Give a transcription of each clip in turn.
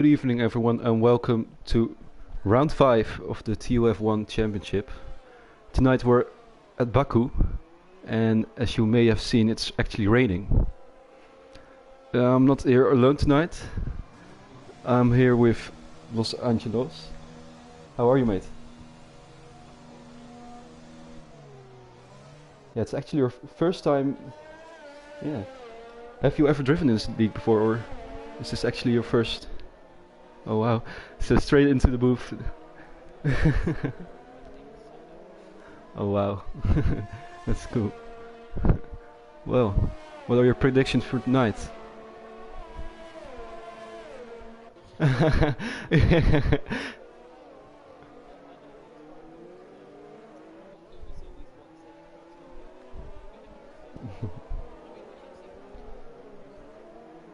Good evening, everyone, and welcome to round 5 of the TUF1 Championship. Tonight we're at Baku, and as you may have seen, it's actually raining. I'm not here alone tonight. I'm here with Los Angelos. How are you, mate? Yeah, it's actually your first time. Yeah. Have you ever driven in this league before, or is this actually your first? Oh wow, so straight into the booth. Oh wow, that's cool. Well, what are your predictions for tonight?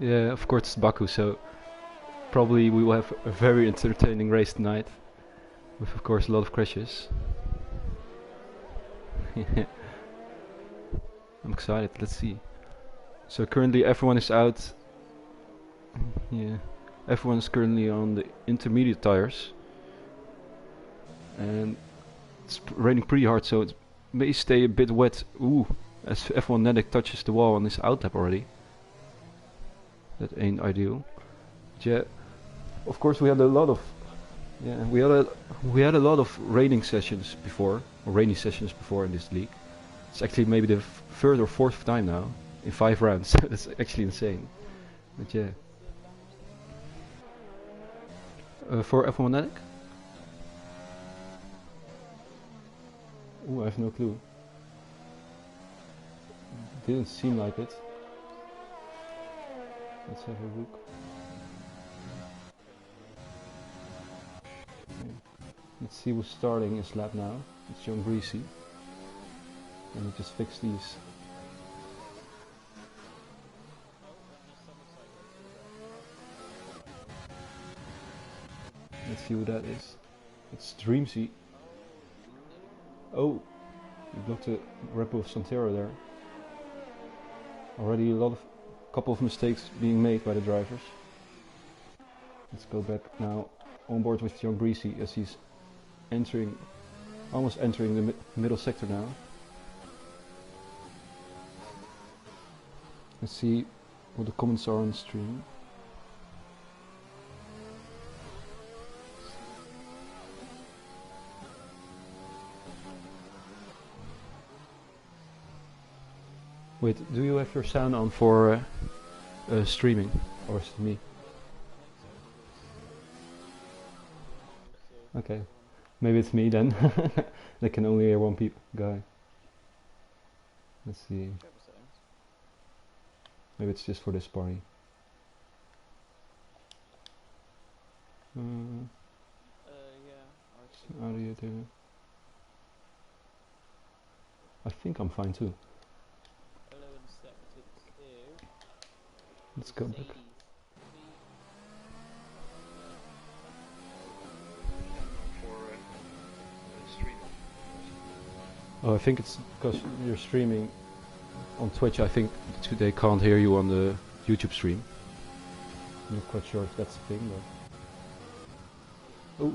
Yeah, of course it's Baku, so probably we will have a very entertaining race tonight, with of course a lot of crashes. I'm excited, let's see. So currently everyone is out. Yeah, everyone is currently on the intermediate tires. And it's raining pretty hard, so it may stay a bit wet. Ooh, as F1 Nedic touches the wall on his outlap already. That ain't ideal. But yeah, of course we had a lot of we had a lot of raining sessions before, or rainy sessions before in this league. It's actually maybe the third or fourth time now in 5 rounds. That's actually insane. But yeah. For F1 Nedic? Ooh, I have no clue. Didn't seem like it. Let's have a look. Okay. Let's see who's starting his lap now. It's John Greasy. Let me just fix these. Let's see who that is. It's Dreamsy. Oh, he blocked a Red Bull Santero there. Already couple of mistakes being made by the drivers. Let's go back now on board with John Greasy as he's almost entering the middle sector now. Let's see what the comments are on the stream. Wait, do you have your sound on for streaming, or is it me? Okay, maybe it's me then. They can only hear one guy. Let's see. Maybe it's just for this party. I think I'm fine too. Let's go back. Oh, I think it's because you're streaming on Twitch. I think they can't hear you on the YouTube stream. I'm not quite sure if that's the thing, but... Oh!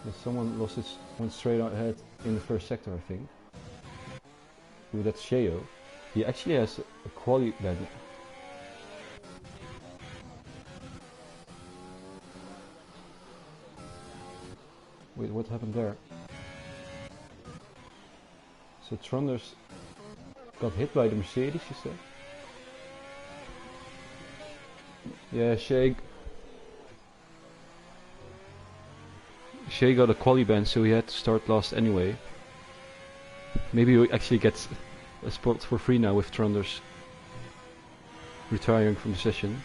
Yeah, someone went straight ahead in the first sector, I think. Ooh, that's Sheo. He actually has a quali band. Wait, what happened there? So Tronders got hit by the Mercedes, you said? Yeah, Shay got a quali ban, so he had to start last anyway. Maybe he actually gets a spot for free now with Tronders retiring from the session.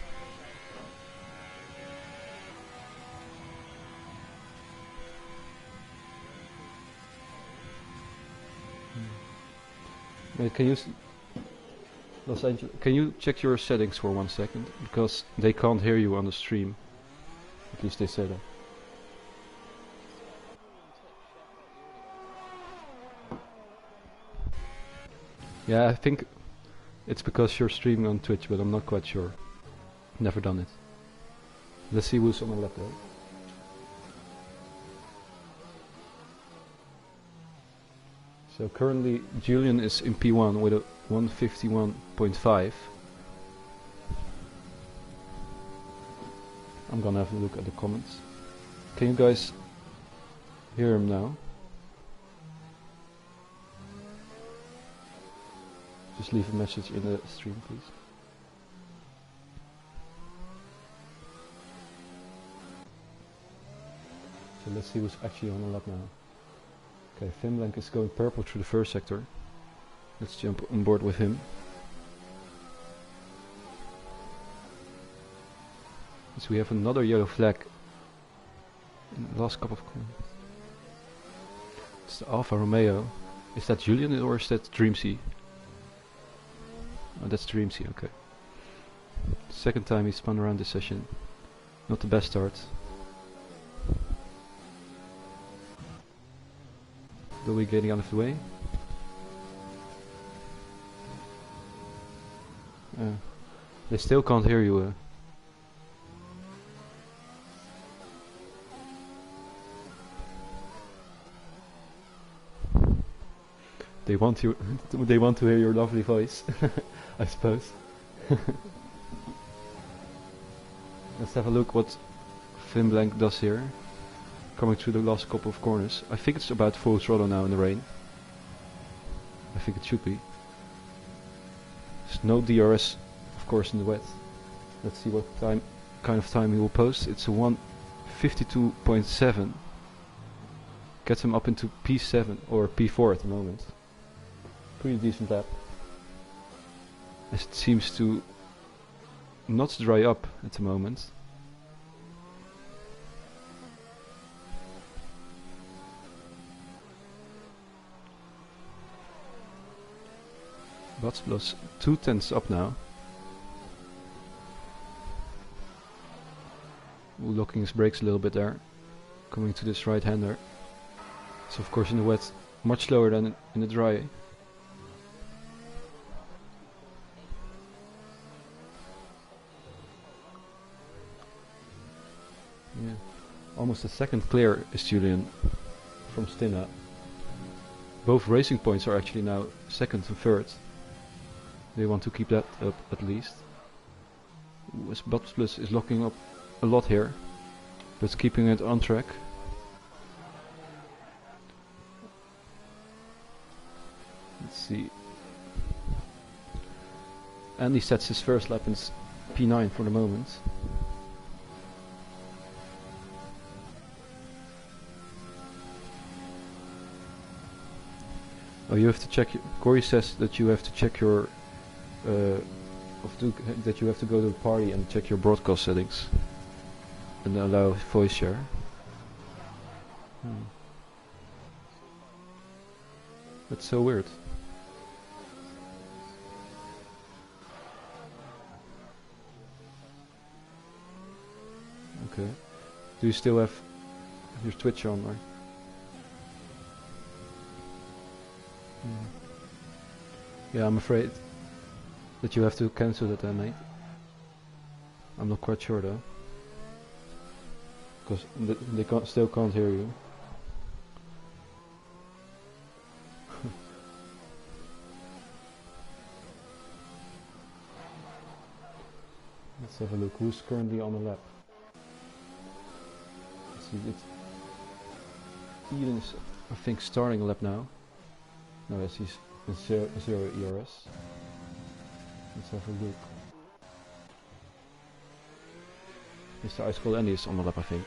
Wait, Los Angeles, can you check your settings for 1 second? Because they can't hear you on the stream. At least they said that. Yeah, I think it's because you're streaming on Twitch, but I'm not quite sure. Never done it. Let's see who's on the lap though. So currently Julian is in P1 with a 151.5. I'm gonna have a look at the comments. Can you guys hear him now? Just leave a message in the stream, please. So let's see who's actually on the lap now. Okay, Finblank is going purple through the first sector. Let's jump on board with him. So we have another yellow flag in the last couple of corners. It's the Alfa Romeo. Is that Julian or is that Dreamsea? Oh, that's Dreamsea, okay. Second time he spun around this session. Not the best start. Will be getting out of the way. They still can't hear you. They want you. They want to hear your lovely voice, I suppose. Let's have a look what Finblank does here. Coming through the last couple of corners. I think it's about full throttle now in the rain. I think it should be. There's no DRS, of course, in the wet. Let's see what kind of time he will post. It's a 1:52.7. Gets him up into P7 or P4 at the moment. Pretty decent lap. As it seems to not dry up at the moment. Bats plus 2/10 up now. Ooh, locking his brakes a little bit there. Coming to this right hander. So of course in the wet much slower than in the dry. Yeah. Almost a second clear is Julian from Stinna. Both racing points are actually now second and third. They want to keep that up at least. Bats Plus is locking up a lot here, but keeping it on track. Let's see. And he sets his first lap in P9 for the moment. Oh, you have to check. Corey says that you have to check your. That you have to go to the party and check your broadcast settings and allow voice share. That's so weird. Okay. Do you still have your Twitch on, or? Yeah, I'm afraid that you have to cancel that, mate. I'm not quite sure though, because they still can't hear you. Let's have a look. Who's currently on the lap? Let's see. Eden is, I think, starting a lap now. No, yes, he's zero ERS. Let's have a look. Mr. Ice Cold Andy is on the lap, I think.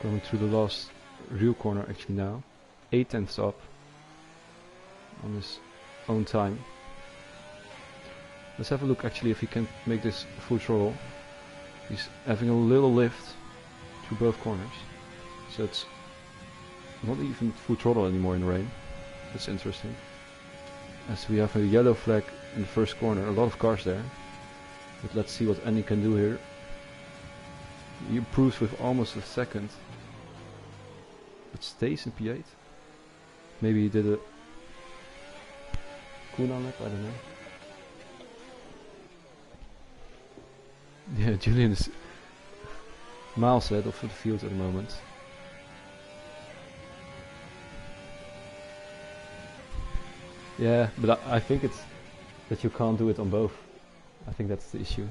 Going through the last real corner actually now. 8/10 up on his own time. Let's have a look actually if he can make this full throttle. He's having a little lift through both corners. So it's not even full throttle anymore in the rain. That's interesting. As we have a yellow flag in the first corner, a lot of cars there. But let's see what Andy can do here. He improves with almost a second. But stays in P8. Maybe he did a cooldown lap, I don't know. Yeah, Julian is miles ahead of the field at the moment. Yeah, but I think it's that you can't do it on both. I think that's the issue.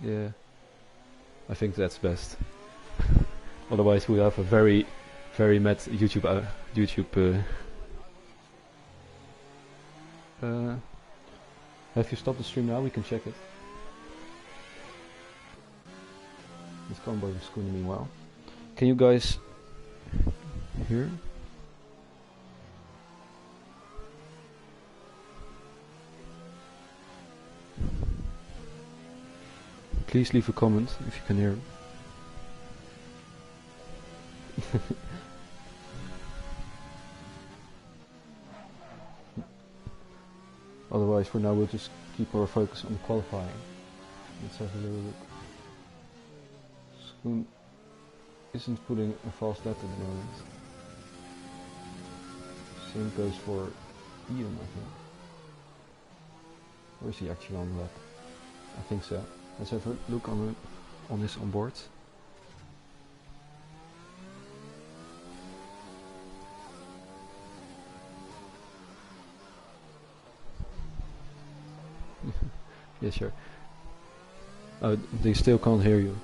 Yeah, I think that's best. Otherwise, we have a very mad YouTube. Have you stopped the stream now? We can check it. Let's go on board the screen meanwhile. Can you guys hear? Please leave a comment if you can hear. Otherwise, for now, we'll just keep our focus on qualifying. Let's have a little look. Schoon isn't putting a fast lap at the moment. Same goes for Ian, I think. Or is he actually on the lap? I think so. Let's have a look on his onboard. Yeah, sure. Oh, they still can't hear you.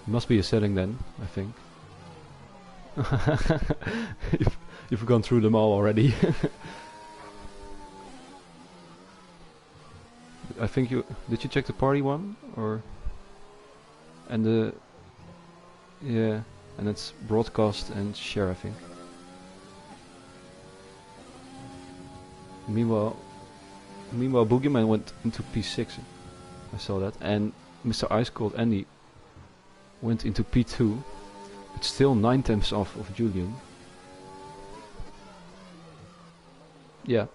Must be a setting then, I think. You've gone through them all already. I think did you check the party one or and the yeah, and it's broadcast and share, I think. Meanwhile Boogeyman went into P6. I saw that, and Mr. Ice Cold Andy went into P2. It's still 9 tenths off of Julian. Yeah.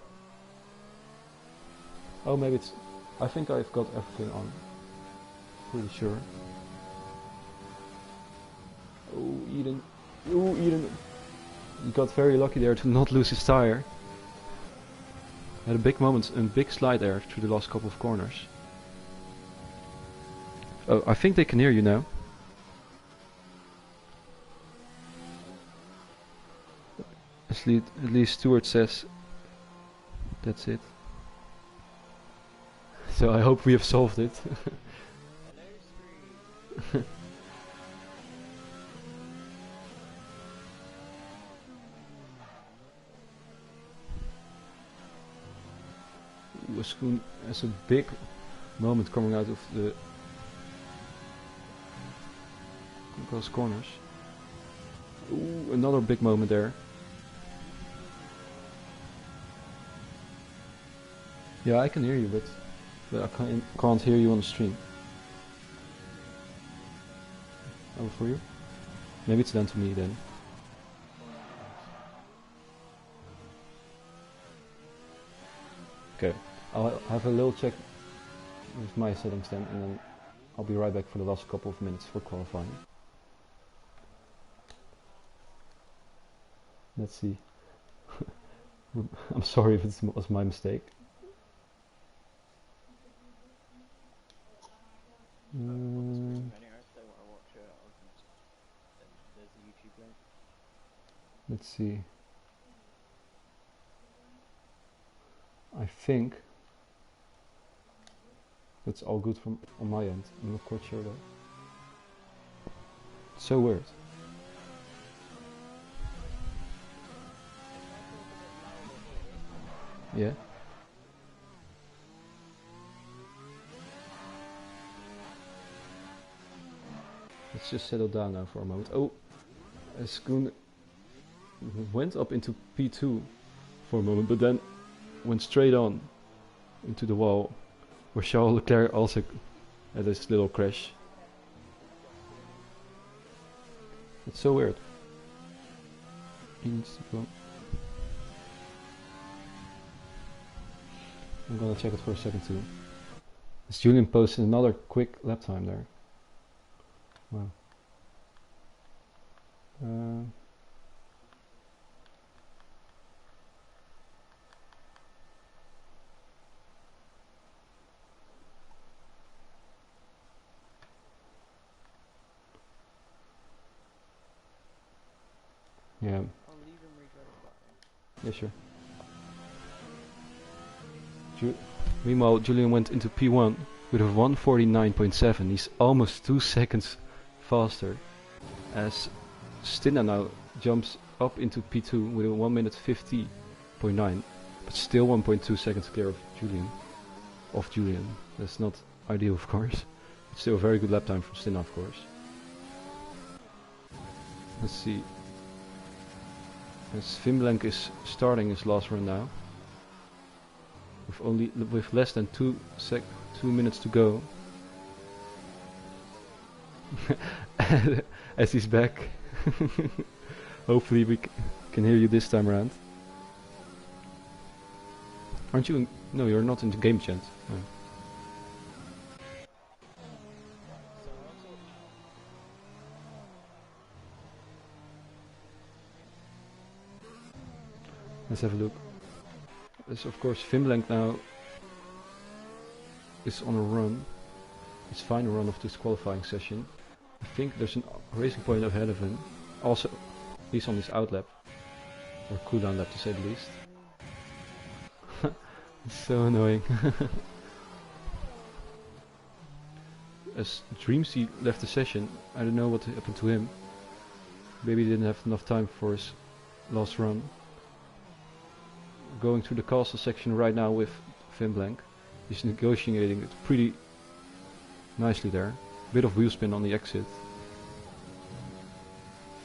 Oh, maybe it's. I think I've got everything on. Pretty sure. Oh, Eden. Oh, Eden. He got very lucky there to not lose his tire. Had a big moment and big slide there through the last couple of corners. Oh, I think they can hear you now. At least Stuart says that's it. So I hope we have solved it. Schoon has a big moment coming out of the those corners. Ooh, another big moment there. Yeah, I can hear you, but I can't hear you on the stream. Over for you? Maybe it's down to me then. Okay, I'll have a little check with my settings then, and then I'll be right back for the last couple of minutes for qualifying. Let's see. I'm sorry if it was my mistake. Let's see. I think that's all good from on my end. I'm not quite sure though. It's so weird. Yeah. Let's just settle down now for a moment. Oh, Schoon went up into P2 for a moment, but then went straight on into the wall, where Charles Leclerc also had this little crash. It's so weird. He needs to go. I'm gonna check it for a second too. As Julian posted another quick lap time there. Wow. Yeah. I'll leave him rejoin his battle. Yeah, sure. Meanwhile, Julian went into P1 with a 149.7. He's almost 2 seconds faster. As Stina now jumps up into P2 with a 1 minute 50.9, but still 1.2 seconds clear of Julian. That's not ideal, of course. It's still a very good lap time from Stina, of course. Let's see. As Fimblank is starting his last run now, with less than 2 minutes to go. As he's back. Hopefully we can hear you this time around. Aren't you? No, you're not in the game chat. No. Let's have a look. As of course Fimblank now is on a run. His final run of this qualifying session. I think there's a racing point ahead of him. Also, he's on his outlap. Or cooldown lap to say the least. It's so annoying. As Dreamsy left the session, I don't know what happened to him. Maybe he didn't have enough time for his last run. Going through the castle section right now with Fimblank. He's negotiating it pretty nicely there. Bit of wheel spin on the exit.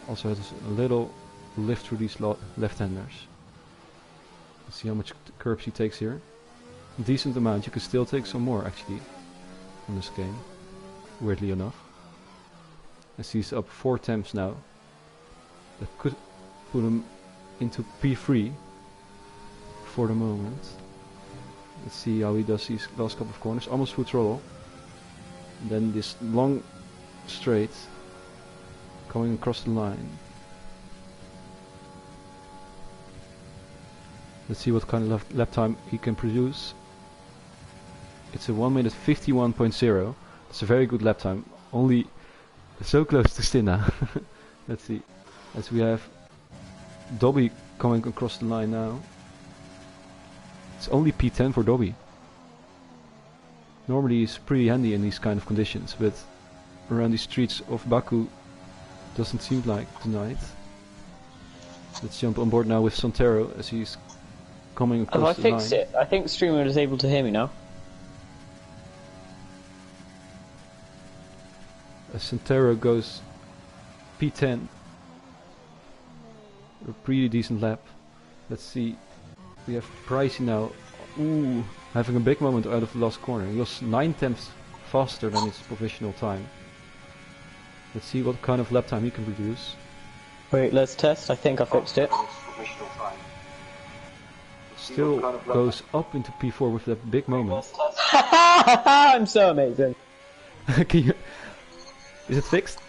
Also has a little lift through these left-handers. Let's see how much curbs he takes here. A decent amount. You can still take some more actually on this game. Weirdly enough. As he's up 4 temps now. That could put him into P3 for the moment. Let's see how he does these last couple of corners. Almost full throttle. And then this long straight coming across the line. Let's see what kind of lap time he can produce. It's a 1 minute 51.0. It's a very good lap time. Only so close to Stina. Let's see. As we have Dobby coming across the line now. It's only P10 for Dobby. Normally he's pretty handy in these kind of conditions, but around the streets of Baku doesn't seem like tonight. Let's jump on board now with Santero as he's coming across the line. Have I fixed it? I think streamer is able to hear me now. As Santero goes P10. A pretty decent lap. Let's see. We have Pricey now. Ooh, having a big moment out of the last corner. He was 9 tenths faster than his provisional time. Let's see what kind of lap time he can produce. Wait, let's test. I think I fixed it. Still goes up into P4 with that big moment. I'm so amazing. Can you? Is it fixed?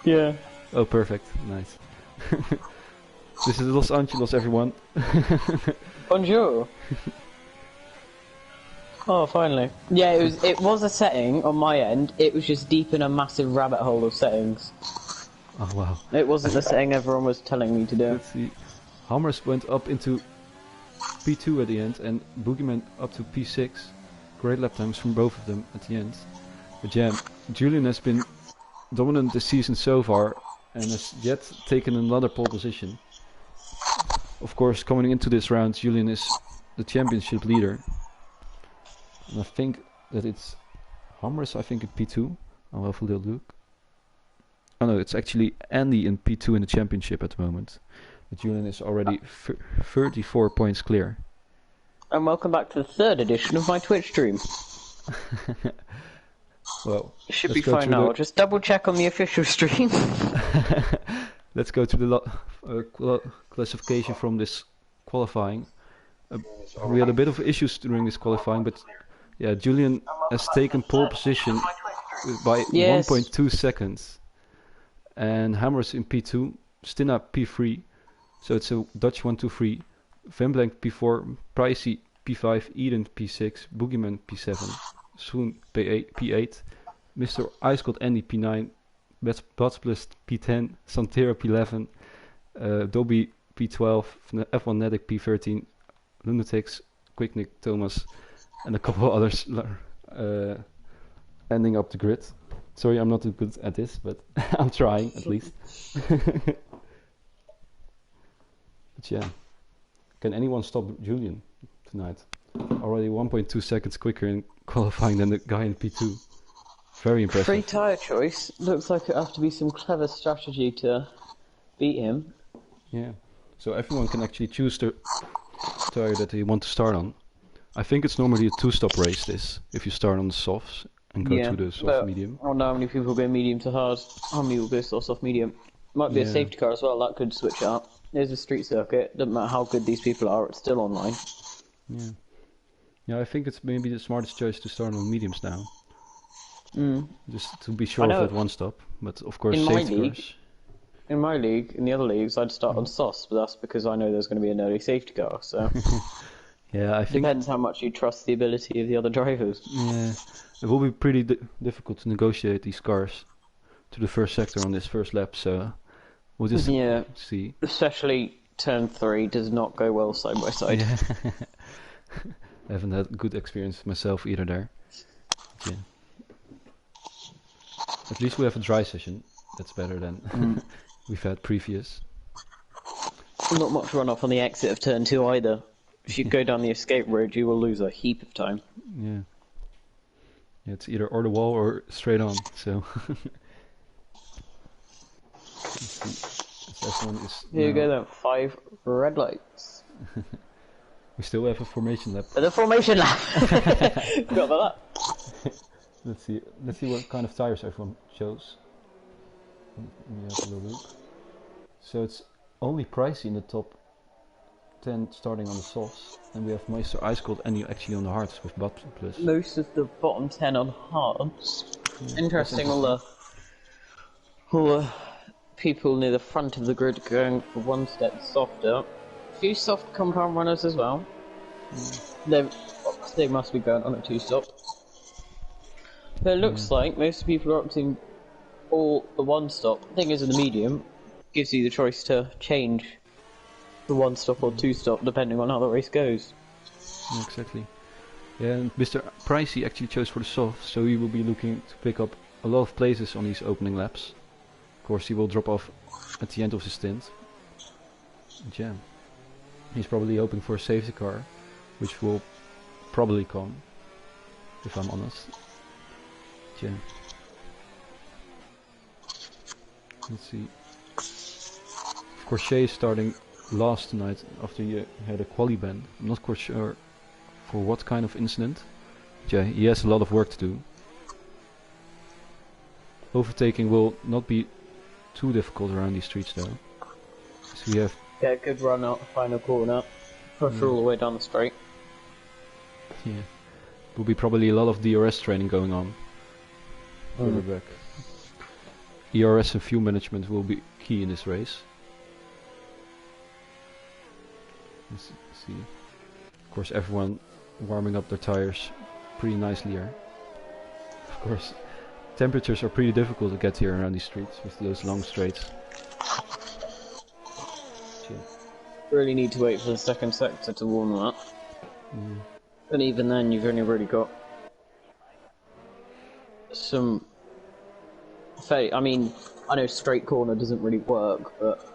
Yeah. Oh, perfect. Nice. This is Los Angeles, everyone. Bonjour. Oh, finally. Yeah, it was a setting on my end. It was just deep in a massive rabbit hole of settings. Oh wow. It wasn't the setting everyone was telling me to do. Let's see. Hammers went up into P2 at the end, and Boogeyman up to P6. Great lap times from both of them at the end. But yeah, Julian has been dominant this season so far, and has yet taken another pole position. Of course, coming into this round, Julian is the championship leader. And I think that it's Hammers, I think, in P2. I'll have a little look. Oh no, it's actually Andy in P2 in the championship at the moment. But Julian is already 34 points clear. And welcome back to the 3rd edition of my Twitch stream. Well, it should be fine now. I'll just double check on the official stream. Let's go to the classification from this qualifying. We had a bit of issues during this qualifying, but yeah, Julian has taken pole position by 1.2 seconds. And Hammers in P2, Stina P3, so it's a Dutch 1-2-3. Vemblank P4, Pricey P5, Eden P6, Boogeyman P7, Soon P8, Mr. Ice Cold Andy P9, Batsplis P10, Santero P11, Dobby P12, F1 Nedic P13, Lunatics, Quick Nick Thomas, and a couple of others ending up the grid. Sorry, I'm not too good at this, but I'm trying at least. But yeah, can anyone stop Julian tonight? Already 1.2 seconds quicker in qualifying than the guy in P2. Very impressive. Free tyre choice. Looks like it have to be some clever strategy to beat him. Yeah, so everyone can actually choose the tire that they want to start on. I think it's normally a two-stop race, this, if you start on the softs and go to the soft medium. I don't know how many people go medium to hard, how many will go soft medium. Might be a safety car as well, that could switch out. There's a street circuit, doesn't matter how good these people are, it's still online. Yeah. Yeah, I think it's maybe the smartest choice to start on mediums now. Just to be sure of that one stop, but of course safety cars. In my league, in the other leagues, I'd start on softs, but that's because I know there's going to be an early safety car, so... Yeah, I think... Depends how much you trust the ability of the other drivers. Yeah, it will be pretty difficult to negotiate these cars to the first sector on this first lap, so we'll just see. Especially turn 3 does not go well side by side. Yeah. I haven't had good experience myself either there. But yeah. At least we have a dry session. That's better than we've had previous. Not much runoff on the exit of turn 2 either. If you go down the escape road, you will lose a heap of time. Yeah. Yeah, it's either or the wall or straight on, so... Here you go then, 5 red lights. We still have a formation lap. The formation lap! Forgot about that. Let's see what kind of tires everyone chose. Let me have a little look. So it's only Pricey in the top 10 starting on the softs, and we have Meister Ice Cold and you actually on the hards with Button Plus. Most of the bottom 10 on hards. Interesting, all the people near the front of the grid going for one step softer. A few soft compound runners as well. They must be going on a 2-stop. But it looks like most people are opting all the 1-stop. The thing is, in the medium, gives you the choice to change the 1-stop or 2-stop depending on how the race goes. Yeah, exactly. Yeah, and Mr. Pricey actually chose for the soft, so he will be looking to pick up a lot of places on these opening laps. Of course, he will drop off at the end of his stint. And yeah, he's probably hoping for a safety car, which will probably come, if I'm honest. Yeah. Let's see. Of course, Shea is starting last tonight after he had a quali ban. I'm not quite sure for what kind of incident. But yeah, he has a lot of work to do. Overtaking will not be too difficult around these streets though. So we have good run out the final corner. Push all the way down the straight. Yeah. Will be probably a lot of DRS training going on. Further back. ERS and fuel management will be key in this race. Let's see. Of course, everyone warming up their tires pretty nicely here. Of course, temperatures are pretty difficult to get here around these streets with those long straights. Really need to wait for the second sector to warm up. And even then, you've only really got some... I mean, I know straight corner doesn't really work, but...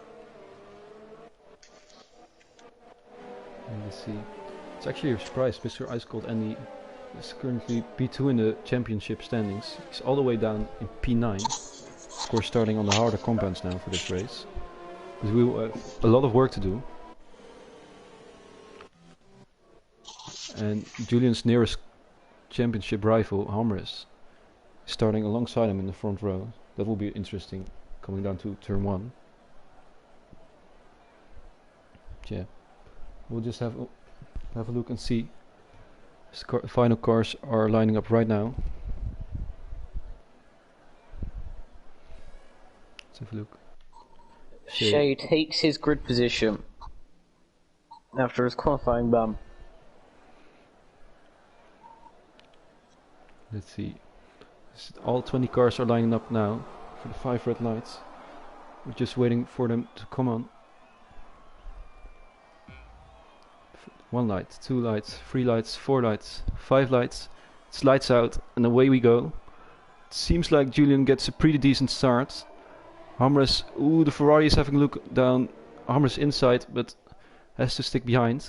Let's see. It's actually a surprise. Mr. Ice Cold Andy is currently P2 in the championship standings. He's all the way down in P9. Of course, starting on the harder compounds now for this race. Because we will have a lot of work to do. And Julian's nearest championship rival, Hamres, is starting alongside him in the front row. That will be interesting, coming down to turn 1. Yeah, we'll just have a look and see. Final cars are lining up right now. Let's have a look. Shea takes his grid position after his qualifying ban. Let's see. All 20 cars are lining up now for the 5 red lights. We're just waiting for them to come on. 1 light, 2 lights, 3 lights, 4 lights, 5 lights. It's lights out, and away we go. It seems like Julian gets a pretty decent start. Hamres, ooh, the Ferrari is having a look down. Hamres inside, but has to stick behind.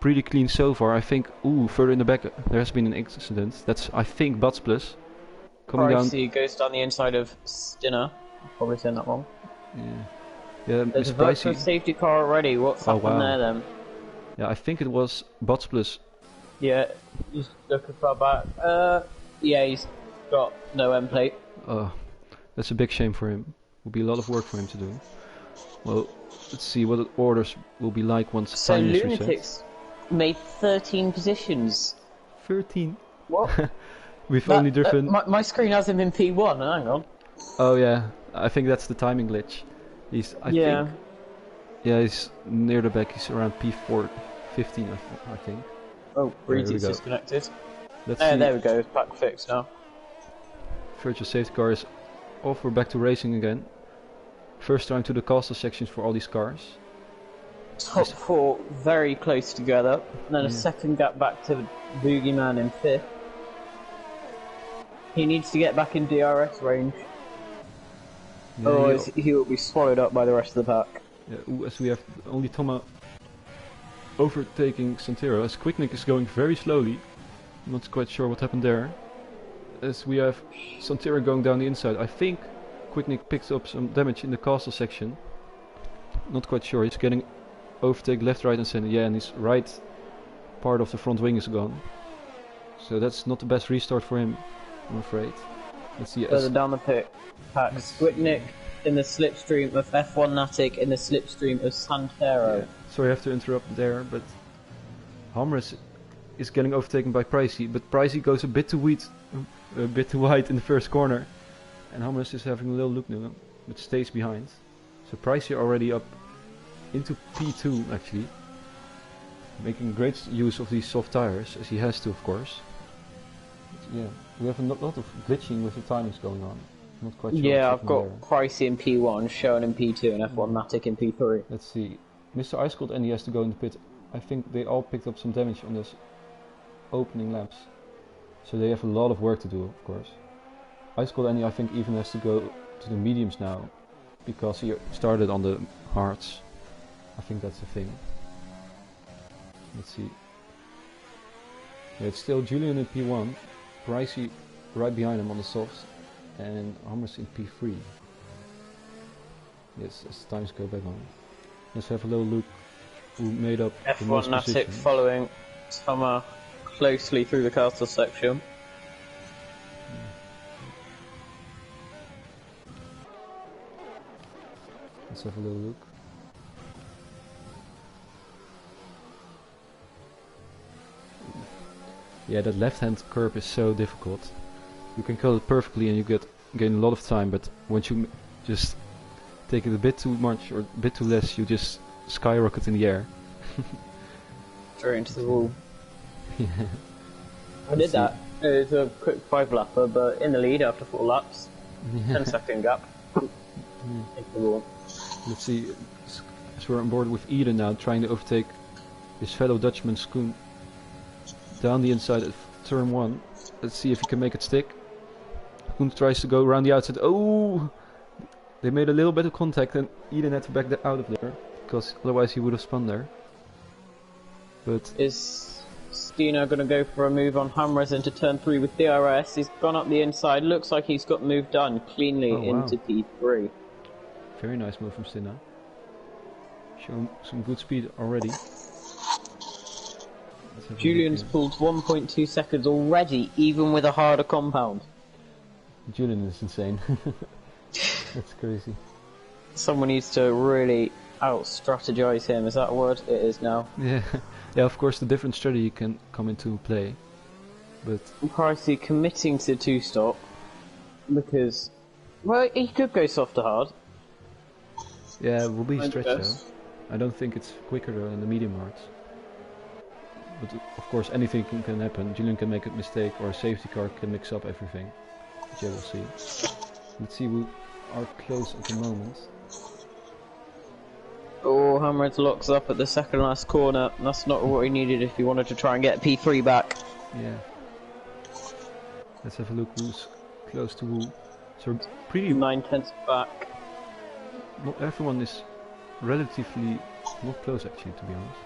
Pretty clean so far. I think, ooh, further in the back there has been an accident. That's, I think, Butts Plus. Coming down. Goes down the inside of Stinner. Probably saying that wrong. Yeah. Yeah, There's a virtual safety car already. What's happened there then? Yeah, I think it was Butts Plus. Yeah, he's looking far back. Yeah, he's got no end plate. Oh, that's a big shame for him. Will be a lot of work for him to do. Well, let's see what the orders will be like once time is reset. Lunatics made 13 positions. 13? What? We've only driven... my screen has him in P1, hang on. Oh yeah, I think that's the timing glitch. He's, I think... Yeah, he's near the back, he's around P4, 15 I think. Oh, Breedy's disconnected. Let's see. There we go, it's back fixed now. Virtual safety car is off, we're back to racing again. First time to the castle sections for all these cars. Top 4 very close together, and then a second gap back to the Boogeyman in 5th. He needs to get back in DRS range. Yeah, otherwise he will be swallowed up by the rest of the pack. Yeah, as we have only Thomas overtaking Santero, as Quicknick is going very slowly. I'm not quite sure what happened there. As we have Santero going down the inside. I think Quicknick picked up some damage in the castle section. Not quite sure. He's getting overtake left, right and center. Yeah, and his right part of the front wing is gone. So that's not the best restart for him, I'm afraid. Let's see. Further down the pack, Quicknick in the slipstream of F1 Natic in the slipstream of Santero. Yeah. Sorry I have to interrupt there, but Hamres is getting overtaken by Pricey, but Pricey goes a bit too wide in the first corner. And Hamres is having a little look now, but stays behind. So Pricey already up into P2 actually. Making great use of these soft tires, as he has to of course. But yeah, we have a lot of glitching with the timings going on. I'm not quite sure. Yeah, I've got Pricey in P1, Shown in P2 and F1 Matic in P3. Let's see. Mr. Ice Cold Andy has to go in the pit. I think they all picked up some damage on this opening laps. So they have a lot of work to do of course. Ice Cold Andy I think even has to go to the mediums now, because he started on the hards. I think that's the thing. Let's see. Yeah, it's still Julian in P1, Pricey right behind him on the softs, and Hammers in P3. Yes, as times go back on. Let's have a little look who made up the most F1 Natic following Thomas closely through the castle section. Let's have a little look. Yeah, that left-hand curve is so difficult. You can cut it perfectly and you gain a lot of time, but once you just take it a bit too much or a bit too less, you just skyrocket in the air. Straight into the wall. Yeah. I did that. It was a quick 5-lapper, but in the lead after 4 laps. 10-second gap. Into the wall. Let's see, as we're on board with Eden now, trying to overtake his fellow Dutchman Skoon down the inside of turn 1. Let's see if he can make it stick. Skoon tries to go around the outside. Oh! They made a little bit of contact and Eden had to back out of there, because otherwise he would have spun there. But is Stino going to go for a move on Hamres into turn 3 with DRS? He's gone up the inside. Looks like he's got move done cleanly into P3. Very nice move from Stina. Showing some good speed already. Julian's pulled 1.2 seconds already, even with a harder compound. Julian is insane. That's crazy. Someone needs to really out-strategize him. Is that a word? It is now. Yeah, yeah. Of course, the different strategy can come into play, but Pricey committing to 2-stop because, well, he could go soft to hard. Yeah, it will be stretched though. I don't think it's quicker though in the medium hards. But of course anything can happen. Julian can make a mistake or a safety car can mix up everything. But yeah, we'll see. Let's see who are close at the moment. Oh, Hammerhead locks up at the second last corner. That's not what he needed if he wanted to try and get P3 back. Yeah. Let's have a look who's close to who. So pretty... 9/10 back. Not everyone is relatively not close actually, to be honest.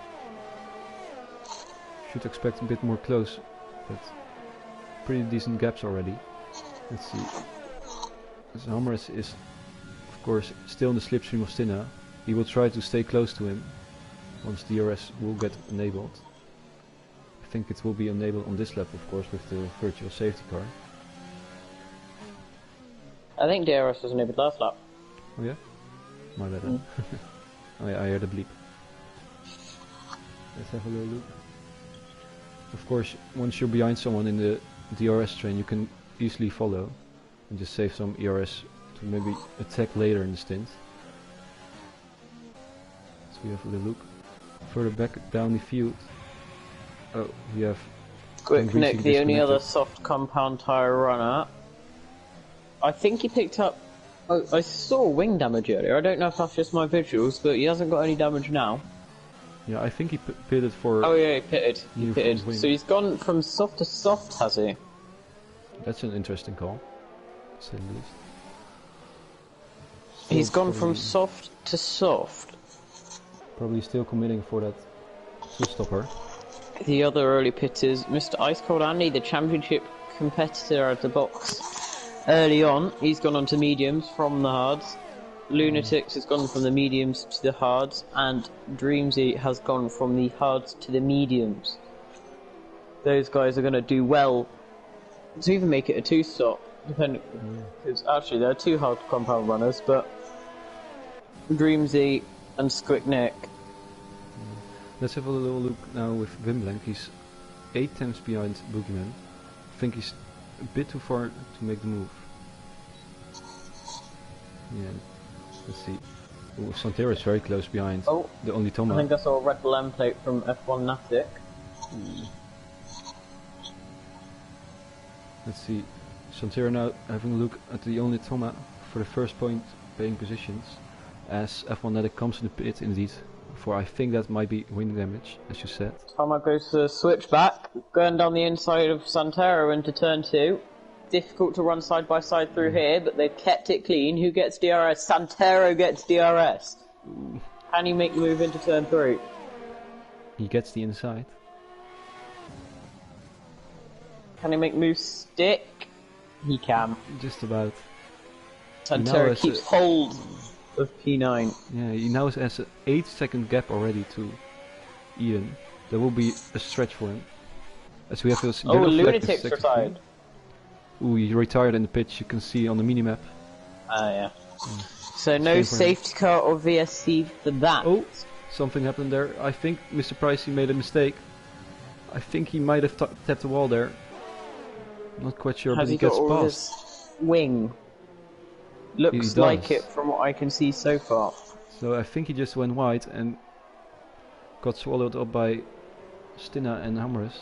Should expect a bit more close, but pretty decent gaps already. Let's see. As Hammerhead is, of course, still in the slipstream of Stinna. He will try to stay close to him once DRS will get enabled. I think it will be enabled on this lap, of course, with the virtual safety car. I think DRS was enabled last lap. Oh yeah? My bad. Oh yeah, I heard a bleep. Let's have a little look. Of course, once you're behind someone in the DRS train, you can easily follow and just save some ERS to maybe attack later in the stint. So we have a little look. Further back down the field. Oh, we have Quick Nick, the only other soft compound tyre runner. I think he picked up... Oh, I saw wing damage earlier. I don't know if that's just my visuals, but he hasn't got any damage now. Yeah, I think he pitted for... Oh yeah, he pitted. He pitted. Wing. So he's gone from soft to soft, has he? That's an interesting call, to say the least. He's gone from soft to soft. Probably still committing for that two-stopper. The other early pitters, Mr. Ice Cold Andy, the championship competitor at the box. Early on, he's gone on to mediums from the hards. Lunatics has gone from the mediums to the hards, and Dreamsy has gone from the hards to the mediums. Those guys are going to do well to even make it a two-stop, depending. Because actually, there are two hard compound runners, but Dreamsy and Squick Nick. Let's have a little look now with Wimblank. He's 8 tenths behind Boogeyman. I think he's a bit too far to make the move. Yeah, let's see. Oh, Santero is very close behind. Oh, the only Thomas. I think I saw a red Bull plate from F1 Natic. Let's see. Santero now having a look at the only Thomas for the first point paying positions. As F1 Natic comes to the pit indeed. For I think that might be wing damage, as you said. Thomas goes to switch back, going down the inside of Santero into turn 2. Difficult to run side by side through here, but they've kept it clean. Who gets DRS? Santero gets DRS. Can he make the move into turn 3? He gets the inside. Can he make move stick? He can. Just about. Santero keeps hold of P9. Yeah, he now has an 8-second gap already to Eden. There will be a stretch for him. As we have his oh, Lunatics retired. Ooh, he retired in the pitch, you can see on the minimap. Ah, yeah. So no safety car or VSC for that. Oh, something happened there. I think Mr. Pricey made a mistake. I think he might have tapped the wall there. Not quite sure, but he gets past. Wing. Looks like it from what I can see so far. So I think he just went wide and got swallowed up by Stinna and Hammerhead.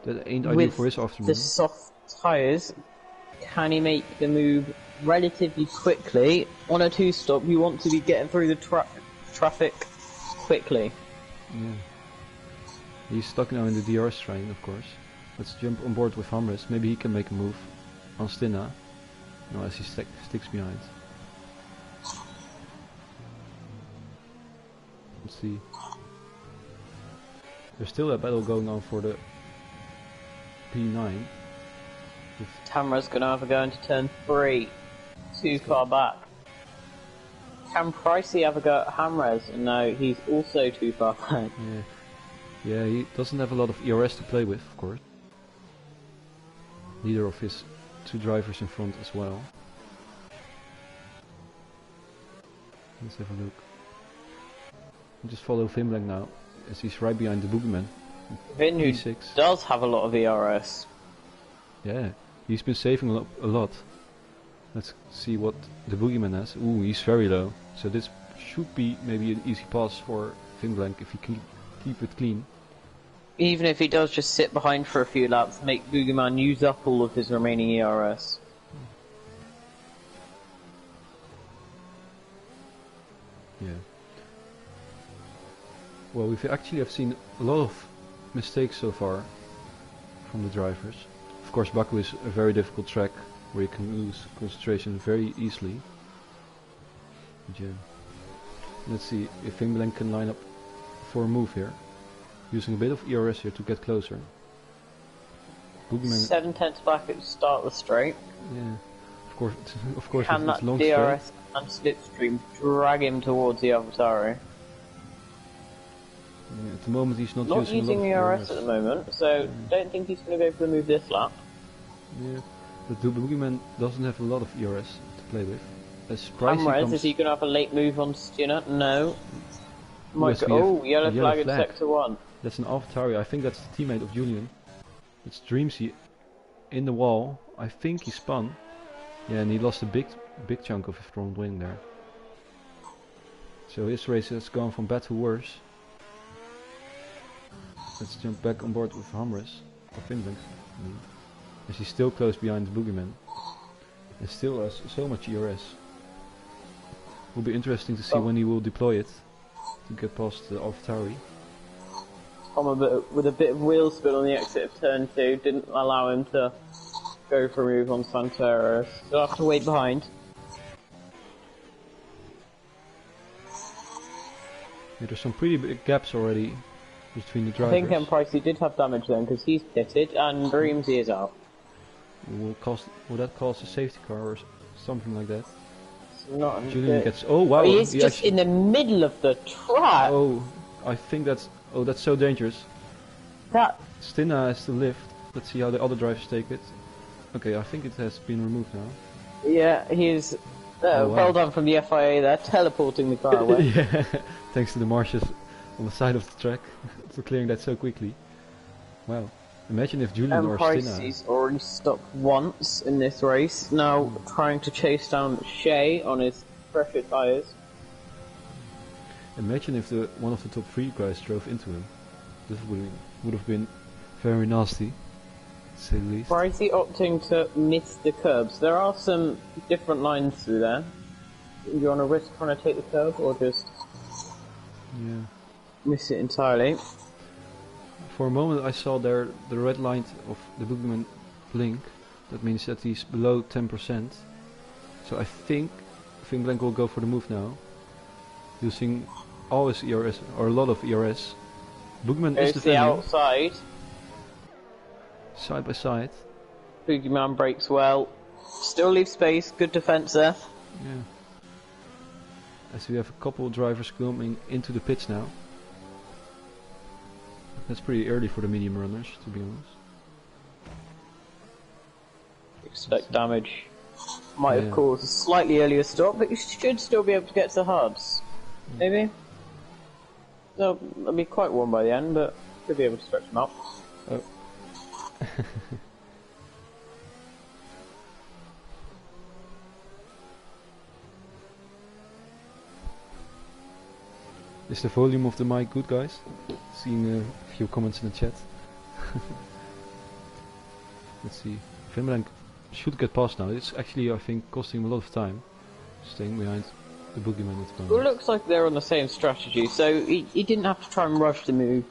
That ain't ideal for his afternoon. The soft tyres, can he make the move relatively quickly? On a two-stop, you want to be getting through the traffic quickly. Yeah. He's stuck now in the DRS train, of course. Let's jump on board with Hammerhead. Maybe he can make a move on Stinna. No, as he sticks behind. Let's see. There's still a battle going on for the P9. Tamra's gonna have a go into turn 3. Too far back. Can Pricey have a go at Hamres? No, he's also too far back. Yeah, he doesn't have a lot of ERS to play with, of course. Neither of his two drivers in front as well. Let's have a look. Just follow Vimblank now, as he's right behind the Boogeyman. Vin, who does have a lot of ERS. Yeah, he's been saving a lot. Let's see what the Boogeyman has. Ooh, he's very low. So this should be maybe an easy pass for Vimblank if he can keep it clean. Even if he does just sit behind for a few laps, make Boogeyman use up all of his remaining ERS. Yeah. well, we've actually have seen a lot of mistakes so far from the drivers. Of course, Baku is a very difficult track where you can lose concentration very easily. But yeah. Let's see if Finblank can line up for a move here, using a bit of ERS here to get closer. Boogeyman. 7/10 back at the start of the straight. Yeah, of course, Can it's that long DRS straight. and slipstream drag him towards the AlphaTauri? Yeah, at the moment he's not, Not using a lot of ERS at the moment, so don't think he's going to go for the move this lap. Yeah, but the Boogeyman doesn't have a lot of ERS to play with. As Pricey Amrez, comes, is he going to have a late move on Stinner? No. Might Yes, go, we have oh, yellow a yellow flag in flag. sector 1. That's an AlphaTauri. I think that's the teammate of Julian. It's Dreamsy in the wall. I think he spun. Yeah, and he lost a big chunk of his front wing there. So his race has gone from bad to worse. Let's jump back on board with Hamres, or Finland. As he's still close behind the Boogeyman. And still has so much ERS. Will be interesting to see when he will deploy it to get past the AlphaTauri. With a bit of wheel spin on the exit of turn 2, didn't allow him to go for a move on Santeros. He'll have to wait behind. Yeah, there's some pretty big gaps already between the I drivers. think Pricey did have damage then, because he's pitted, and Dreamsy is out. Will that cause a safety car or something like that? Not Julian gets. Oh wow! He is he just actually, in the middle of the track! Oh, I think that's. Oh, that's so dangerous. That Stinna has to lift. Let's see how the other drivers take it. Okay, I think it has been removed now. Yeah, he's wow. well done from the FIA there, teleporting the car away. Yeah, thanks to the marshes on the side of the track for clearing that so quickly. Wow, imagine if Julian or Stinna. Pricey's already stopped once in this race, now trying to chase down Shea on his fresher tyres. Imagine if one of the top 3 guys drove into him. This would have been very nasty, to say the least. Pricey opting to miss the curbs. There are some different lines through there. Do you want to risk trying to take the curb, or just miss it entirely? For a moment I saw there the red line of the Boogeyman blink. That means that he's below 10%. So I think Finblank will go for the move now, using all his ERS, or a lot of ERS. Boogeyman is Goes defending. the outside. Side by side. Boogeyman breaks well. Still leaves space, good defense there. Yeah. As we have a couple of drivers coming into the pits now. That's pretty early for the medium runners, to be honest. Expect damage. Might have caused a slightly earlier stop, but you should still be able to get to the hubs. Maybe? They'll be quite warm by the end, but should be able to stretch them out. Oh. Is the volume of the mic good, guys? Seeing a few comments in the chat. Let's see. Finland should get past now. It's actually, I think, costing him a lot of time, staying behind the Boogeyman at the moment. It looks like they're on the same strategy, so he didn't have to try and rush the move.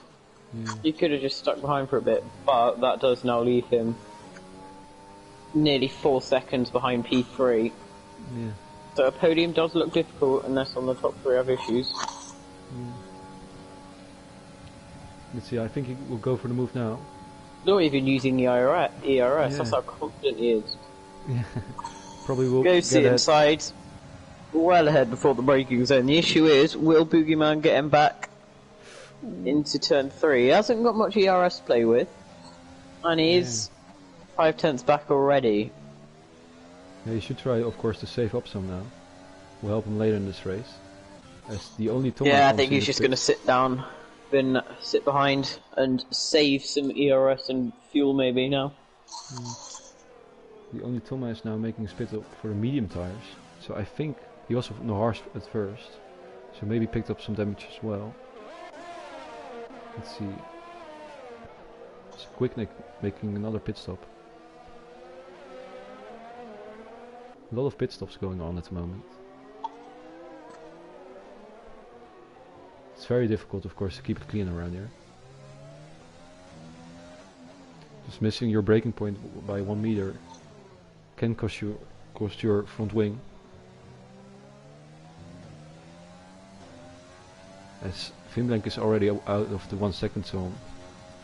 Yeah. He could have just stuck behind for a bit, but that does now leave him nearly 4 seconds behind P3. Yeah. So a podium does look difficult unless on the top 3 have issues. Let's see, I think he will go for the move now. Not even using the ERS, that's how confident he is. Yeah. Probably will Go get sit ahead. inside, well ahead before the braking zone. The issue is, will Boogeyman get him back into turn 3? He hasn't got much ERS to play with, and he is 5/10 back already. Yeah, you should try, of course, to save up some now. Will help him later in this race. As the only Thomas Yeah, I comes think in he's the just pit. going to sit down, then sit behind, and save some ERS and fuel maybe now. The only Thomas is now making a split up for the medium tires. So I think he was no harsh at first. So maybe picked up some damage as well. Let's see. It's Quicknick making another pit stop. A lot of pit stops going on at the moment. It's very difficult, of course, to keep it clean around here. Just missing your braking point by 1 meter can cost your front wing. As Finblank is already out of the 1 second zone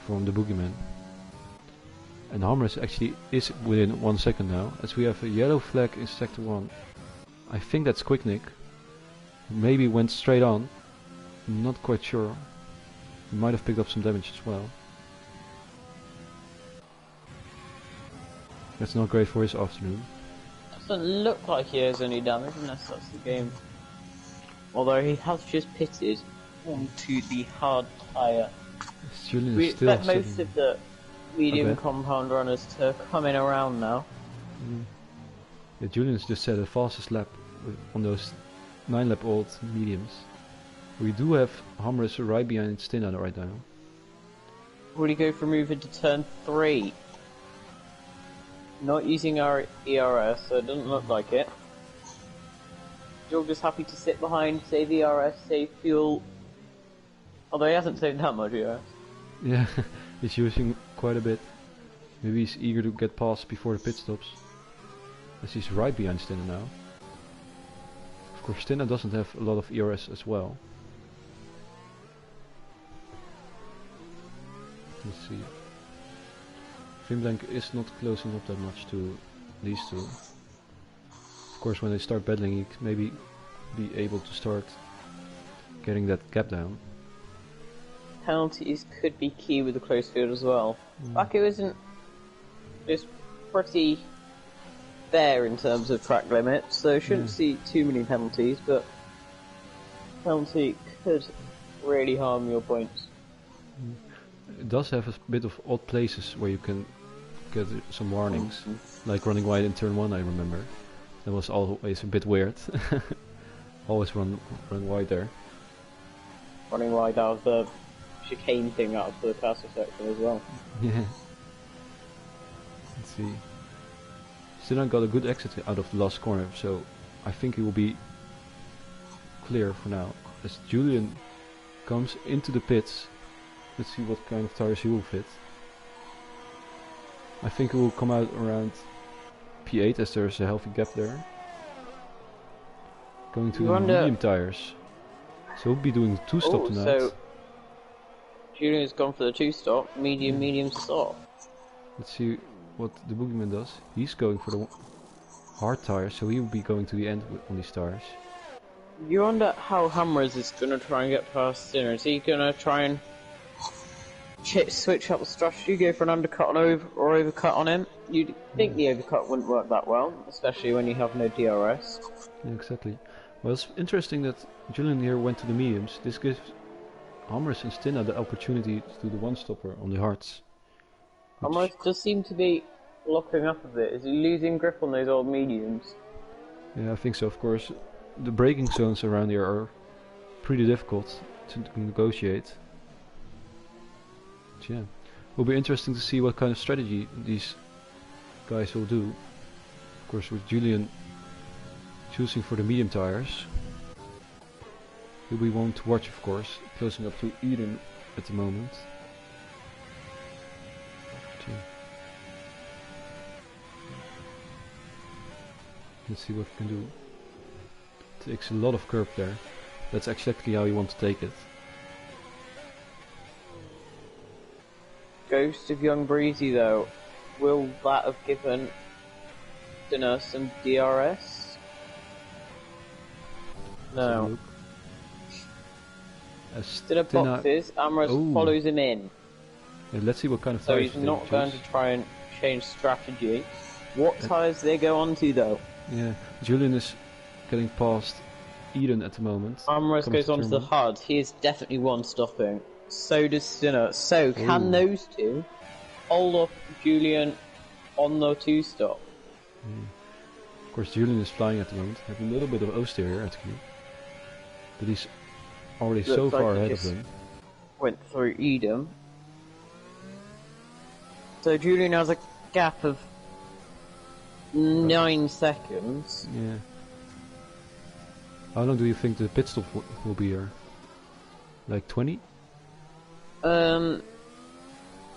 from the boogeyman. And Hamres actually is within 1 second now, as we have a yellow flag in sector 1. I think that's Quick Nick. Maybe went straight on. I'm not quite sure. He might have picked up some damage as well. That's not great for his afternoon. Doesn't look like he has any damage unless that's the game. Although he has just pitted onto the hard tyre. We expect most of the medium compound runners to come in around now. Yeah, Julian's just set the fastest lap on those 9-lap old mediums. We do have Hamres right behind Stina right now. Will he go for moving to turn 3? Not using our ERS, so it doesn't look like it. You're just happy to sit behind, save ERS, save fuel. Although he hasn't saved that much ERS. Yeah, he's using quite a bit. Maybe he's eager to get past before the pit stops. As he's right behind Stina now. Of course, Stina doesn't have a lot of ERS as well. Let's see. Finblank is not closing up that much to these two. Of course, when they start battling, he maybe be able to start getting that gap down. Penalties could be key with the close field as well. Baku isn't just pretty fair in terms of track limits, so shouldn't see too many penalties, but penalty could really harm your points. It does have a bit of odd places where you can get some warnings, like running wide in turn 1, I remember. That was always a bit weird. Always run wide there. Running wide out of the chicane thing out of the castle section as well. Yeah. Let's see. Still got a good exit out of the last corner, so I think he will be clear for now. As Julian comes into the pits, let's see what kind of tires he will fit. I think he will come out around P8 as there's a healthy gap there. Going to the medium tires. So he'll be doing 2-stop tonight. So Julian has gone for the 2-stop, medium stop. Let's see what the boogeyman does. He's going for the hard tires, so he will be going to the end on these tires. You wonder how Hamres is going to try and get past Sinner. Is he going to try and switch up the strategy, go for an undercut or overcut on him? You'd think the overcut wouldn't work that well, especially when you have no DRS. Yeah, exactly. Well, it's interesting that Julian here went to the mediums. This gives Hamres and Stina the opportunity to do the 1-stopper on the hards. Hamres does seem to be locking up a bit. Is he losing grip on those old mediums? Yeah, I think so. Of course, the braking zones around here are pretty difficult to negotiate. But yeah, will be interesting to see what kind of strategy these guys will do. Of course, with Julian choosing for the medium tires, he'll be one to watch, of course, closing up to Eden at the moment. Let's see what he can do. Takes a lot of curb there. That's exactly how you want to take it. Ghost of Young Breezy though, will that have given Dinner some DRS? No. Dinner boxes, Amros follows him in. Yeah, let's see what kind of so he's not going to try and change strategy. What tyres they go on to though? Yeah, Julian is getting past Eden at the moment. Amros goes on to the hard. He is definitely 1-stopping. So does Stinner. So can those two hold off Julian on the 2-stop? Of course, Julian is flying at the moment. Having a little bit of oversteer here actually, but he's already so far ahead of them. Went through Eden. So Julian has a gap of 9 seconds. Yeah. How long do you think the pit stop will be here? Like 20?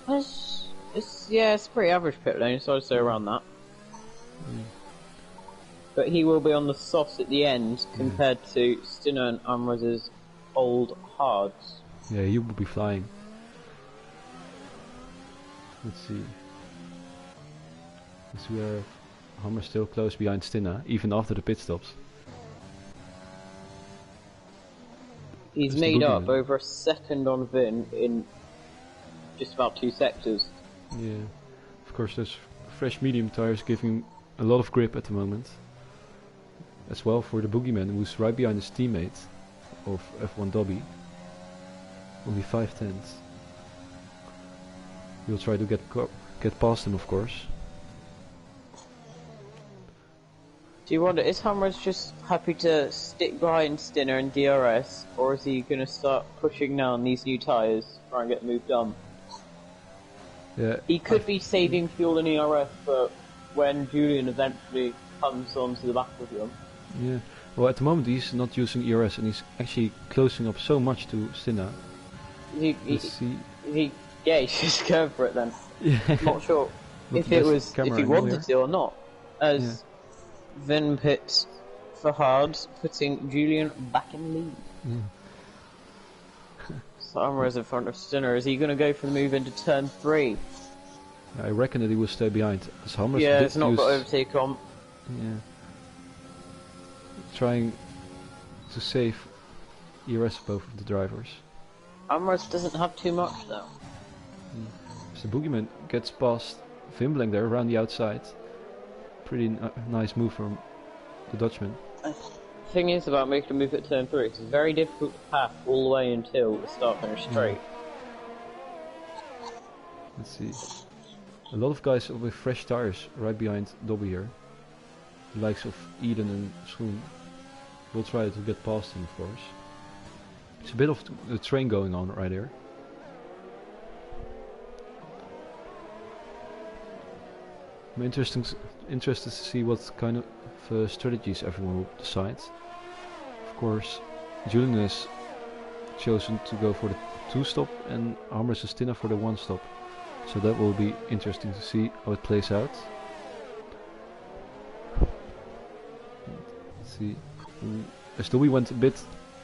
It's pretty average pit lane, so I'd say around that. Mm. But he will be on the softs at the end compared to Stinner and Amraz's old hards. Yeah, he will be flying. Let's see. We have Hammer still close behind Stinner, even after the pit stops. He's made up over a second on Vin in just about 2 sectors. Yeah, of course those fresh medium tires give him a lot of grip at the moment. As well for the Boogeyman, who's right behind his teammate of F1 Dobby. Only 5/10. We'll try to get past him, of course. Do you wonder, is Hammer's just happy to stick behind Stinner and DRS, or is he going to start pushing now on these new tyres to try and get the move done? Yeah, he could be saving fuel in ERS for when Julian eventually comes onto the back of him. Yeah, well at the moment he's not using ERS and he's actually closing up so much to Stinner. He's just going for it then. Yeah. Not sure if he wanted to or not. As Vin pits for hards, putting Julian back in the lead. Samra's in front of Stinner. Is he going to go for the move into turn 3? I reckon that he will stay behind. It's not got overtake on. Yeah. Trying to save ERS both of the drivers. Amras doesn't have too much though. So the Boogeyman gets past Vimbling there around the outside. Pretty nice move from the Dutchman. The thing is about making a move at turn 3, it's very difficult to pass all the way until the start finish straight. Let's see. A lot of guys with fresh tires right behind Dobby here. The likes of Eden and Schoen. We'll try to get past him, of course. It's a bit of the train going on right here. I'm interested to see what kind of strategies everyone will decide. Of course, Julian has chosen to go for the 2-stop and Hammers and Stinner for the 1-stop. So that will be interesting to see how it plays out. Let's see. As Dobby went a bit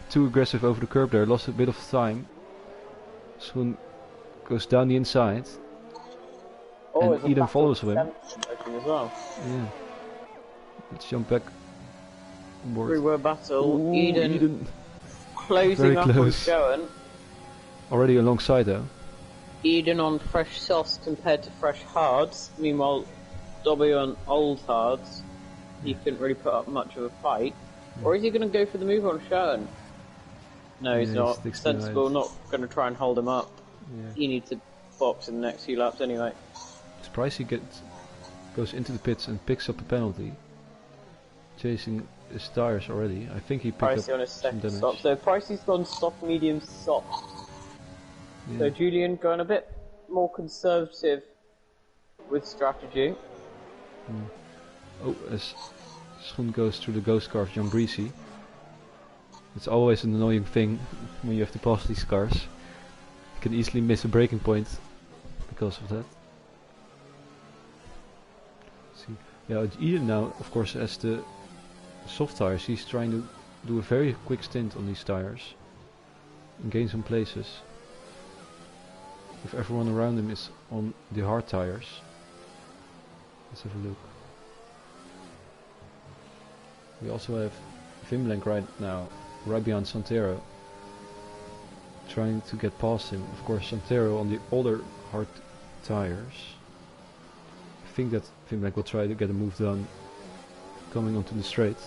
too aggressive over the curb there, lost a bit of time. Soon goes down the inside. And Eden follows him. As well. Yeah. Let's jump back. Three-word battle. Ooh, Eden closing up on Schoen. Already alongside though. Eden on fresh softs compared to fresh hards. Meanwhile, Dobby on old hards. He couldn't really put up much of a fight. Or is he going to go for the move on Schoen? No, he's not. Sensible, not going to try and hold him up. Yeah. He needs to box in the next few laps anyway. Pricey goes into the pits and picks up a penalty. Chasing his tires already. I think he picked Pricey up on his some second damage. stop. So Pricey's gone soft, medium, soft. Yeah. So Julian going a bit more conservative with strategy. Oh, as Schoen goes through the ghost car of John Breezy. It's always an annoying thing when you have to pass these cars. You can easily miss a braking point because of that. Yeah, Eden now, of course, as the soft tires, he's trying to do a very quick stint on these tires and gain some places. If everyone around him is on the hard tires. Let's have a look. We also have Vimblank right now, right behind Santero, trying to get past him. Of course, Santero on the older hard tires. I think that Vimblank will try to get a move done coming onto the straight.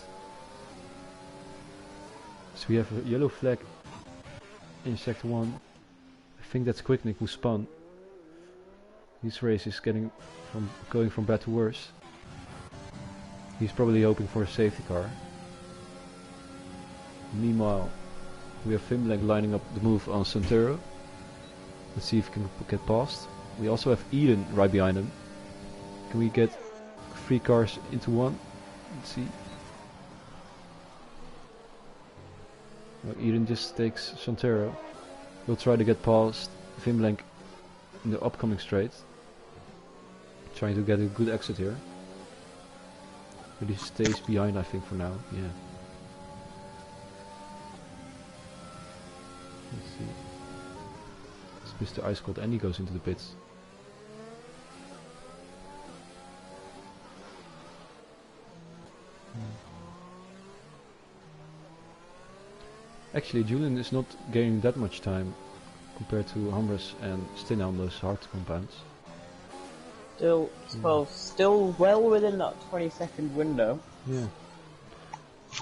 So we have a yellow flag in sector 1. I think that's Quicknick who spun. This race is going from bad to worse. He's probably hoping for a safety car. Meanwhile, we have Vimblank lining up the move on Santero. Let's see if he can get past. We also have Eden right behind him. Can we get 3 cars into one? Let's see. Well, Eden just takes Santero. He'll try to get past Vimlenk in the upcoming straight. Trying to get a good exit here. But he stays behind, I think, for now. Yeah. Let's see. It's Mr. Ice Cold and he goes into the pits. Actually, Julian is not gaining that much time compared to Hamres and Stina on those hard compounds. Still well within that 20-second window. Yeah.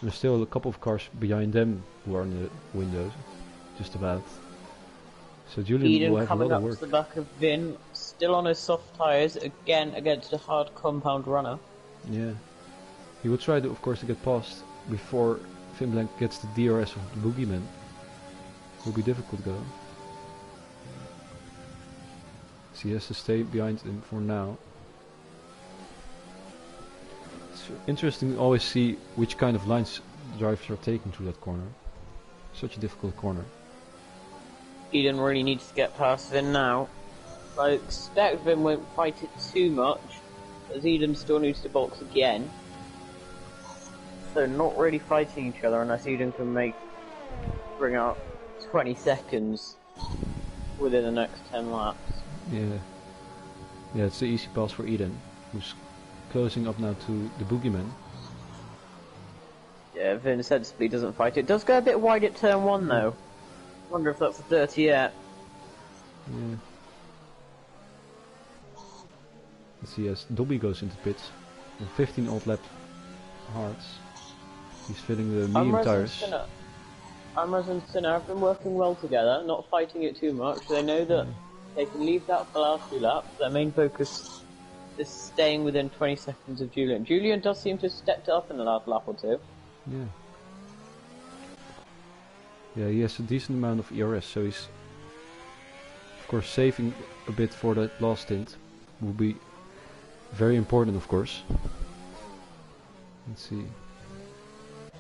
There's still a couple of cars behind them who are in the windows, just about. So Julian Eden will have a coming lot up of work. to the back of Vin, still on his soft tyres, again against a hard compound runner. Yeah. He will try to, of course, to get past before Vimlenk gets the DRS of the Boogeyman. Will be difficult though. So he has to stay behind him for now. It's interesting to always see which kind of lines drivers are taking through that corner. Such a difficult corner. Eden really needs to get past Vin now. I expect Vin won't fight it too much, as Eden still needs to box again. So not really fighting each other unless Eden can bring out 20 seconds within the next 10 laps. Yeah. Yeah, it's the easy pass for Eden, who's closing up now to the Boogeyman. Yeah, Vin sensibly doesn't fight it. Does go a bit wide at turn 1 though. Wonder if that's a dirty yet. Yeah. Let's see, as Dobby goes into pits. On 15 odd lap hards. He's filling the medium tires. Amraz and Sinner have been working well together, not fighting it too much. They know that they can leave that for the last few laps. Their main focus is staying within 20 seconds of Julian. Julian does seem to have stepped up in the last lap or two. Yeah. Yeah, he has a decent amount of ERS, so he's of course saving a bit for that last stint. Will be very important, of course. Let's see.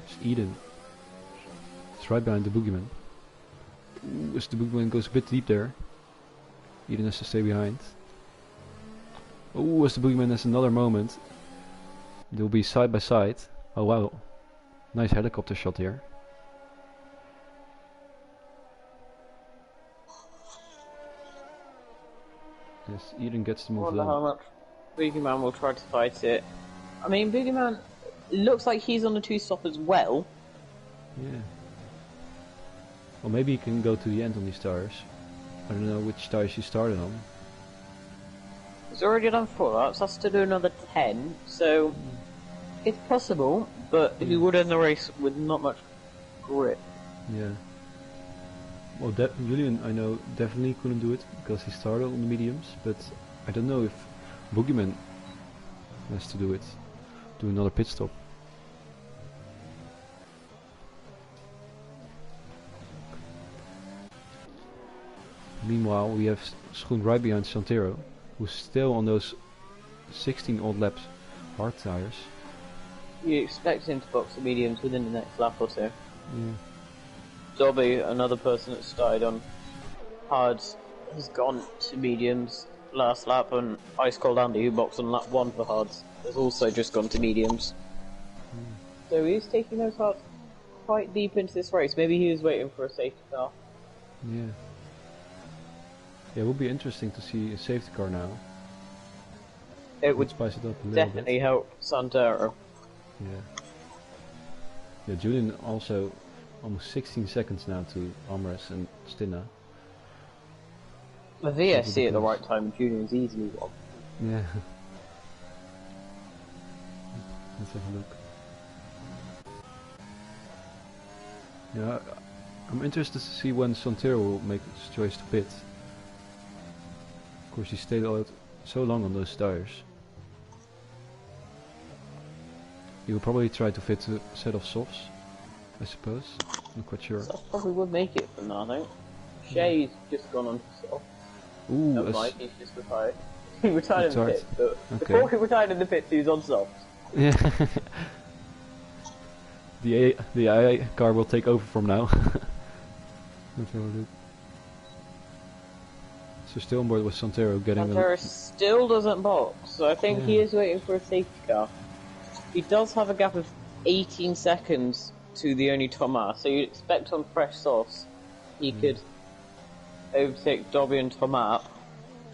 It's Eden. It's right behind the Boogeyman. Ooh, as the Boogeyman goes a bit deep there. Eden has to stay behind. Oh, as the Boogeyman has another moment. They'll be side by side. Oh wow. Nice helicopter shot here. Yes, Eden gets to move I wonder down. how much Boogeyman will try to fight it. I mean, Boogeyman looks like he's on the 2-stop as well. Yeah. Well, maybe he can go to the end on these tires. I don't know which tires he started on. He's already done 4 laps, has to do another 10, so it's possible, but he would end the race with not much grip. Yeah. Well, Julian, I know, definitely couldn't do it because he started on the mediums, but I don't know if Boogeyman has to do it. Do another pit stop. Meanwhile, we have Schoen right behind Santero, who's still on those 16 odd laps hard tires. You expect him to box the mediums within the next lap or 2. Yeah. Dobby, another person that started on hards, has gone to mediums last lap, and Ice Cold Andy, who boxed on lap 1 for hards, has also just gone to mediums. So he's taking those hards quite deep into this race. Maybe he was waiting for a safety car. Yeah. Yeah, it would be interesting to see a safety car now. It would spice it up a little definitely bit. help Santero. Yeah. Yeah, Julian also almost 16 seconds now to Amres and Stina. The VSC at the right time, Julian's easily one. Yeah. Let's have a look. Yeah, I'm interested to see when Santero will make his choice to pit. Of course, he stayed out so long on those tires. He will probably try to fit a set of softs, I suppose. I'm not quite sure. So probably would make it for now, I think. Shay's just gone on to soft. Ooh, No, Mike, he's just retired. He retired in the pit, but okay. before he retired in the pit, he was on soft. Yeah. the AI car will take over from now. Let's have a look. So still on board with Santero getting Santero still doesn't box, so I think he is waiting for a safety car. He does have a gap of 18 seconds to the only Thomas, so you'd expect on fresh sauce he could overtake Dobby and Tomat.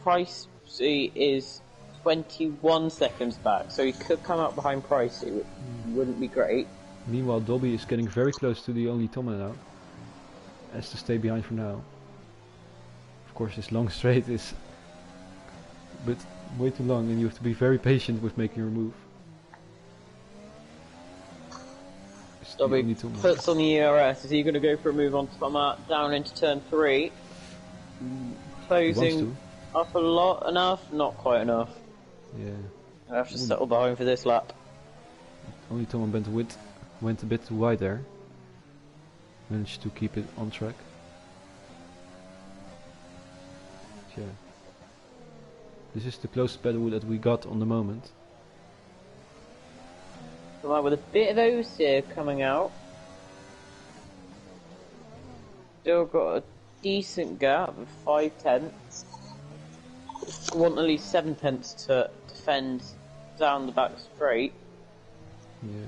Pricey is 21 seconds back, so he could come up behind Pricey, which wouldn't be great. Meanwhile, Dobby is getting very close to the only Thomas now. Has to stay behind for now. Of course, this long straight is a bit way too long, and you have to be very patient with making your move. Dobby puts on the ERS. Is he going to go for a move on Tomat down into turn 3? Closing up a lot enough? Not quite enough. Yeah. I have to settle behind for this lap. Only Thomas went a bit too wide there. Managed to keep it on track. Yeah. This is the closest pedal that we got on the moment. With a bit of oversteer coming out. Still got a decent gap of 5/10. Want at least 7/10 to defend down the back straight. Yeah.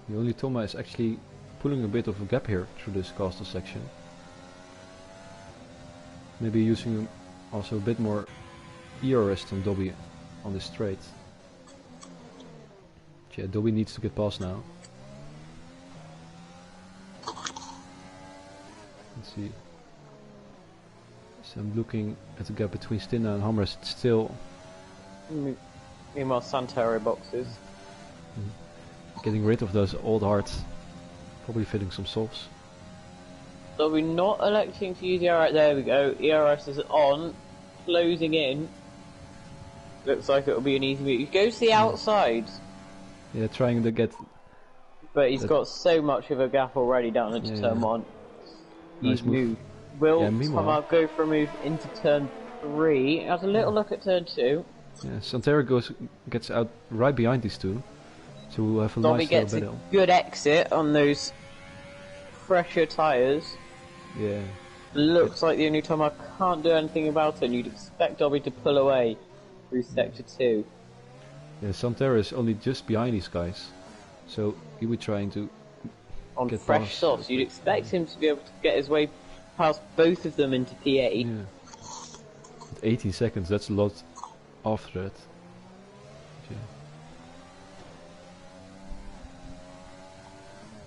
The only Thomas is actually pulling a bit of a gap here through this castle section. Maybe using also a bit more ERS than Dobby on this straight. Yeah, Dobby needs to get past now. Let's see. So I'm looking at the gap between Stinna and Hammers. It's still... Meanwhile, Santero boxes. Getting rid of those old hearts. Probably fitting some softs. So we're not electing to use ERS. There we go. ERS is on. Closing in. Looks like it'll be an easy move. He goes to the outside. Yeah, trying to get... But he's got so much of a gap already down into turn 1. He's moved. Will Tomat go for a move into turn 3? Has a little look at turn 2. Yeah, Santero gets out right behind these two. So we'll have a Dobby nice gets battle. a good exit on those fresher tyres. Yeah. Looks like the only time I can't do anything about it, and you'd expect Dobby to pull away through sector 2. Yeah, Santero is only just behind these guys. So he would trying to on get fresh past. softs, you'd expect him to be able to get his way past both of them into P8. Yeah. At 18 seconds, that's a lot after that. Yeah.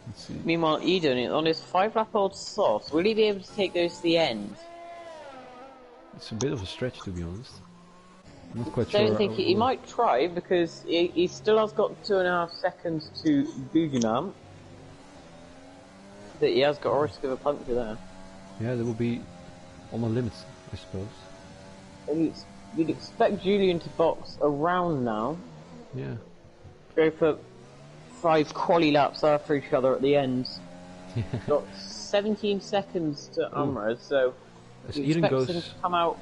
Let's see. Meanwhile, Eden, on his 5-lap-old softs, will he be able to take those to the end? It's a bit of a stretch, to be honest. I'm not quite I sure. don't think he might try, because he still has got 2.5 seconds to Boogeyman. But he has got a risk of a puncture there. Yeah, that will be on the limit, I suppose. And you'd expect Julian to box around now. Yeah. Go for 5 quali laps after each other at the end. Got 17 seconds to Umra, so as you Eden expect goes, him to come out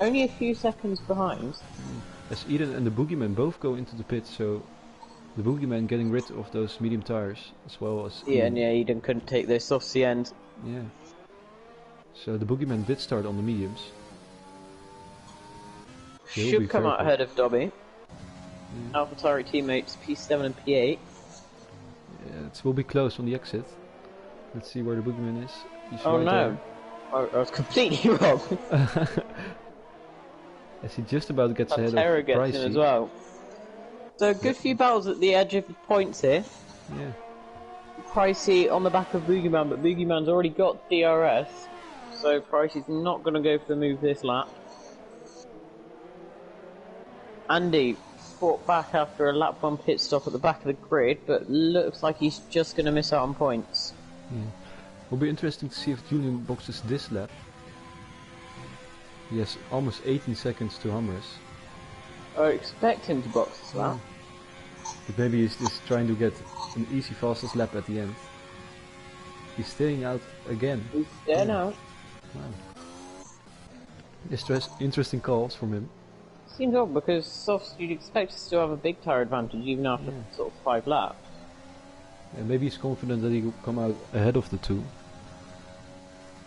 only a few seconds behind. As Eden and the Boogeyman both go into the pit, so the Boogeyman getting rid of those medium tires as well as Eden. Yeah, Eden couldn't take this off the end. Yeah. So the Boogeyman did start on the mediums. Should come out ahead of Dobby. AlphaTauri teammates P7 and P8. Yeah, it will be close on the exit. Let's see where the Boogeyman is. He's oh right no! I was completely wrong. As he just about gets ahead of Terror gets Pricey. in as well. So a good few battles at the edge of the points here. Yeah. Pricey on the back of Boogeyman, but Boogeyman's already got DRS, so Pricey's not going to go for the move this lap. Andy fought back after a lap 1 pit stop at the back of the grid, but looks like he's just going to miss out on points. Yeah. Will be interesting to see if Julian boxes this lap. He has almost 18 seconds to Hamres. I expect him to box this lap. But maybe he's just trying to get an easy fastest lap at the end. He's staying out again. He's there now. Wow. Interesting calls from him. Seems odd because softs you'd expect to still have a big tire advantage even after sort of 5 laps. Yeah, maybe he's confident that he will come out ahead of the two.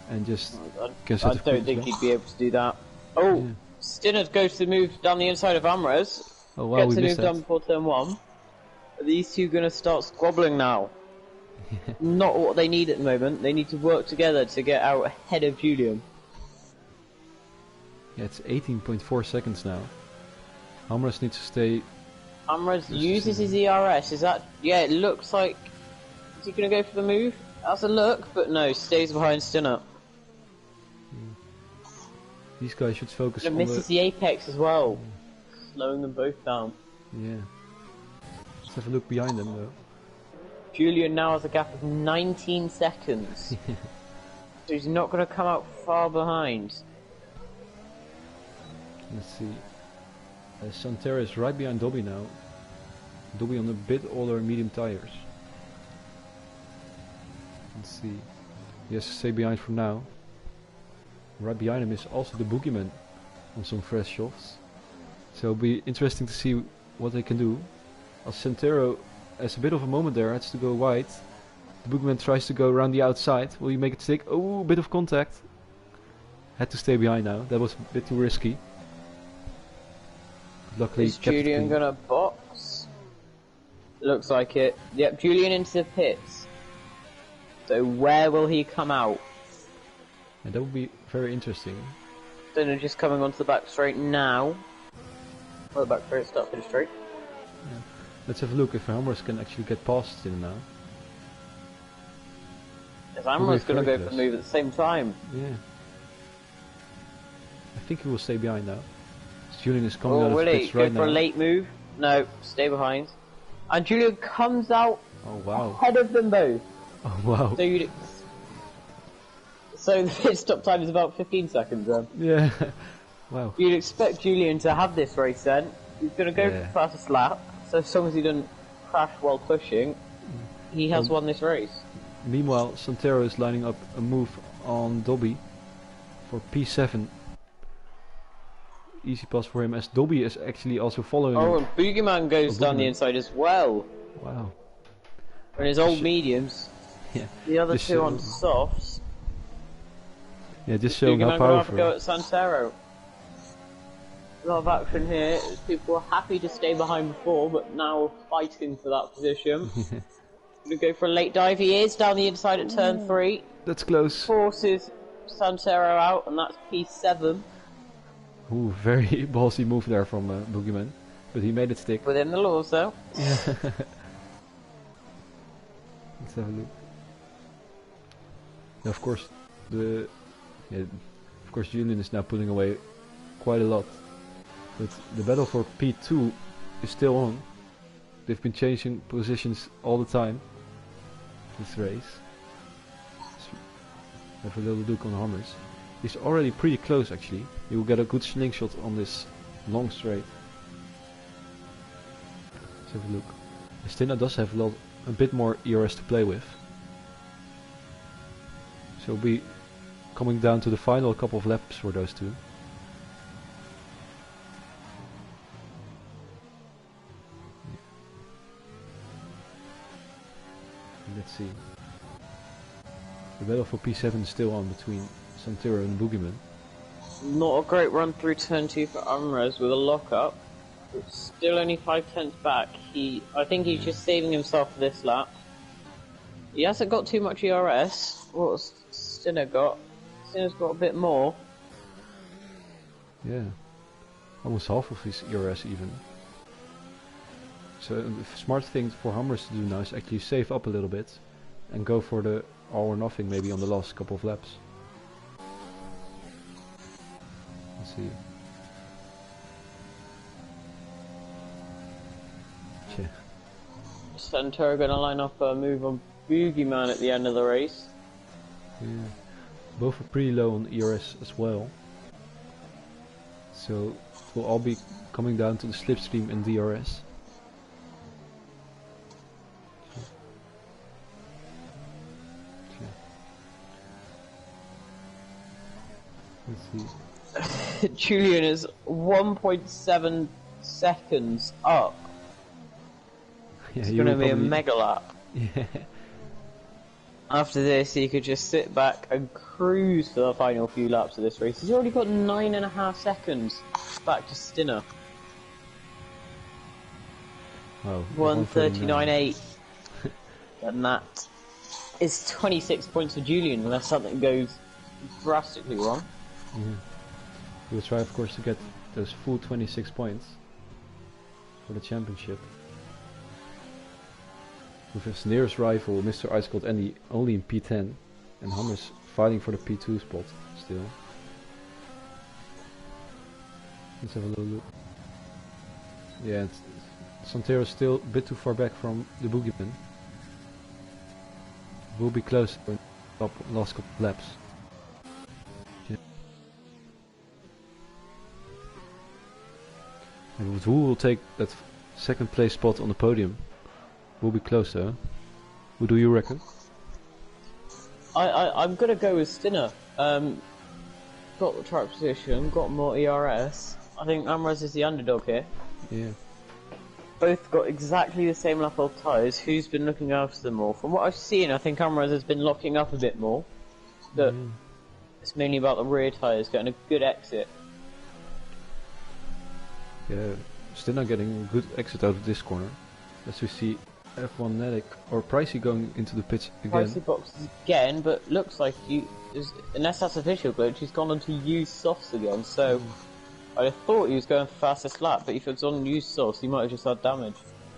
and just I consecutive don't think he'd be able to do that. Oh, Yeah. Stinner goes to move down the inside of Amres. Oh wow, Gets we to missed move down that. before turn 1. Are these two going to start squabbling now? Not what they need at the moment. They need to work together to get out ahead of Julian. Yeah, it's 18.4 seconds now. Hamras needs to stay. Amres uses his ERS. Is that... Yeah, it looks like... Is he going to go for the move? That's a look, but no, stays behind Stinner. These guys should focus And on misses the apex as well. Slowing them both down. Yeah. Let's have a look behind them though. Julian now has a gap of 19 seconds. So he's not going to come out far behind. Let's see. Santera is right behind Dobby now. Dobby on a bit older medium tires. Let's see. He has to stay behind for now. Right behind him is also the Boogeyman on some fresh softs. So it'll be interesting to see what they can do. As Santero has a bit of a moment there, has to go wide. The Boogeyman tries to go around the outside. Will he make it stick? Oh, a bit of contact. Had to stay behind now. That was a bit too risky. Luckily, Is Julian gonna box? Looks like it. Yep, Julian into the pits. So where will he come out? And that would be very interesting. Dinner just coming onto the back straight now. Well, the back straight, start finish straight. Yeah. Let's have a look if Hammers can actually get past him now. Because Amra's gonna go for the move at the same time. Yeah. I think he will stay behind now. Julian is coming out of the pits right now. Go for a late move? No, stay behind. And Julian comes out ahead of them both. Oh wow. So the pit stop time is about 15 seconds then. Yeah. Wow. You'd expect Julian to have this race then. He's going to go for the fastest lap, so as long as he doesn't crash while pushing, he has won this race. Meanwhile, Santero is lining up a move on Dobby for P7. Easy pass for him as Dobby is actually also following him. Oh, and Boogeyman goes down the inside as well. Wow. And his old mediums. Yeah. The other two on softs. Yeah, just showing how powerful. Boogeyman going to have a go at Santero. A lot of action here. People were happy to stay behind before, but now fighting for that position. Gonna go for a late dive. He is down the inside at turn 3. That's close. Forces Santero out, and that's P7. Ooh, very ballsy move there from Boogeyman, but he made it stick. Within the laws, though. Yeah. Let's have a look. Now, of course, Julian is now pulling away quite a lot, but the battle for P2 is still on. They've been changing positions all the time this race. Let's have a little look on Hammers. He's already pretty close actually. He will get a good slingshot on this long straight. Let's have a look. Stina does have a bit more ERS to play with. So we'll be coming down to the final couple of laps for those two. Let's see. The battle for P7 is still on between Santero and Boogeyman. Not a great run through turn 2 for Amres with a lockup. It's still only 5/10 back. I think he's just saving himself for this lap. He hasn't got too much ERS. What's Stinner got? Stinner's got a bit more. Yeah. Almost half of his ERS even. So the smart thing for Hammers to do now is actually save up a little bit and go for the all or nothing maybe on the last couple of laps. Let's see. Yeah. Santero gonna line up a move on Boogeyman at the end of the race. Yeah. Both are pretty low on ERS as well. So it will all be coming down to the slipstream and DRS. Let's see. Julian is 1.7 seconds up. Yeah, it's going to be a mega lap. Yeah. After this, he could just sit back and cruise for the final few laps of this race. He's already got 9.5 seconds back to Stinner. Wow. 1:39.8. And that is 26 points for Julian, unless something goes drastically wrong. Mm-hmm. He will try, of course, to get those full 26 points for the championship. With his nearest rival, Mr. Ice Cold Andy, only in P10, and Hammers fighting for the P2 spot still. Let's have a little look. Yeah, Santero's still a bit too far back from the Boogeyman. Will be close in the last couple of laps. Yeah. And who will take that second place spot on the podium? Will be close though. Who do you reckon? I'm gonna go with Stinner. Got the track position, got more ERS. I think Amraz is the underdog here. Yeah. Both got exactly the same level of tyres. Who's been looking after them more? From what I've seen, I think Amraz has been locking up a bit more. But it's mainly about the rear tyres getting a good exit. Yeah, Stinner getting a good exit out of this corner. As we see F1 Nedic or Pricey going into the pits again. Pricey boxes again, but looks like unless that's official glitch, he's gone on to used softs again. So I thought he was going for fastest lap, but if it's on used softs, he might have just had damage.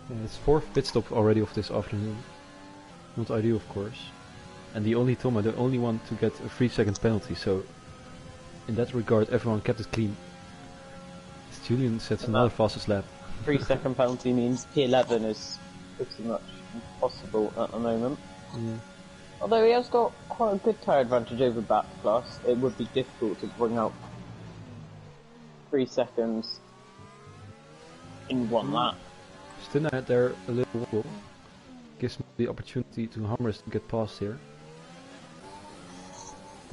Yeah, it's 4th pit stop already of this afternoon. Not ideal, of course. And the only Thomas, the only one to get a 3-second penalty. So in that regard, everyone kept it clean. As Julian sets another fastest lap. 3-second penalty means P11 is pretty much impossible at the moment. Yeah. Although he has got quite a good tyre advantage over back plus, it would be difficult to bring out 3 seconds in one lap. Stinner had there a little wobble. Gives me the opportunity to Hammers to get past here.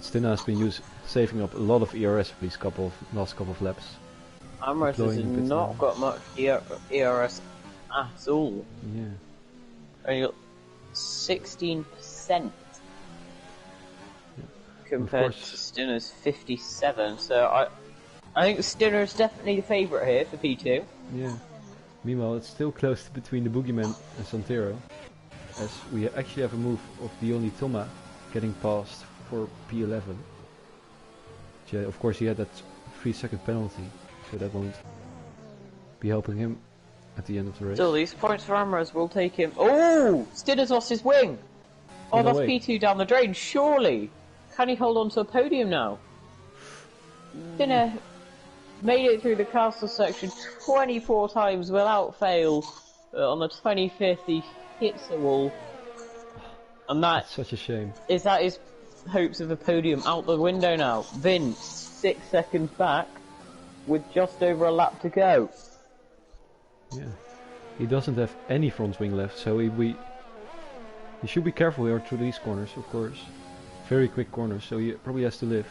Stinner has been saving up a lot of ERS for these last couple of laps. Amras has not got much ERS at all. Yeah. Only got 16% compared to Stinner's 57. So I think Stinner is definitely the favourite here for P2. Yeah. Meanwhile, it's still close between the Boogeyman and Santero, as we actually have a move of the only Toma getting past for P11. Yeah, of course, he had that 3-second penalty. So that won't be helping him at the end of the race. Still, these points for Amraz will take him. Oh! Stinner's lost his wing! Oh, that's P2 down the drain, surely! Can he hold on to a podium now? Stinner made it through the castle section 24 times without fail. On the 25th, he hits the wall. And that's such a shame. Is that his hopes of a podium out the window now? Vince, 6 seconds back, with just over a lap to go. Yeah, he doesn't have any front wing left, so he should be careful here through these corners, of course. Very quick corners, so he probably has to lift.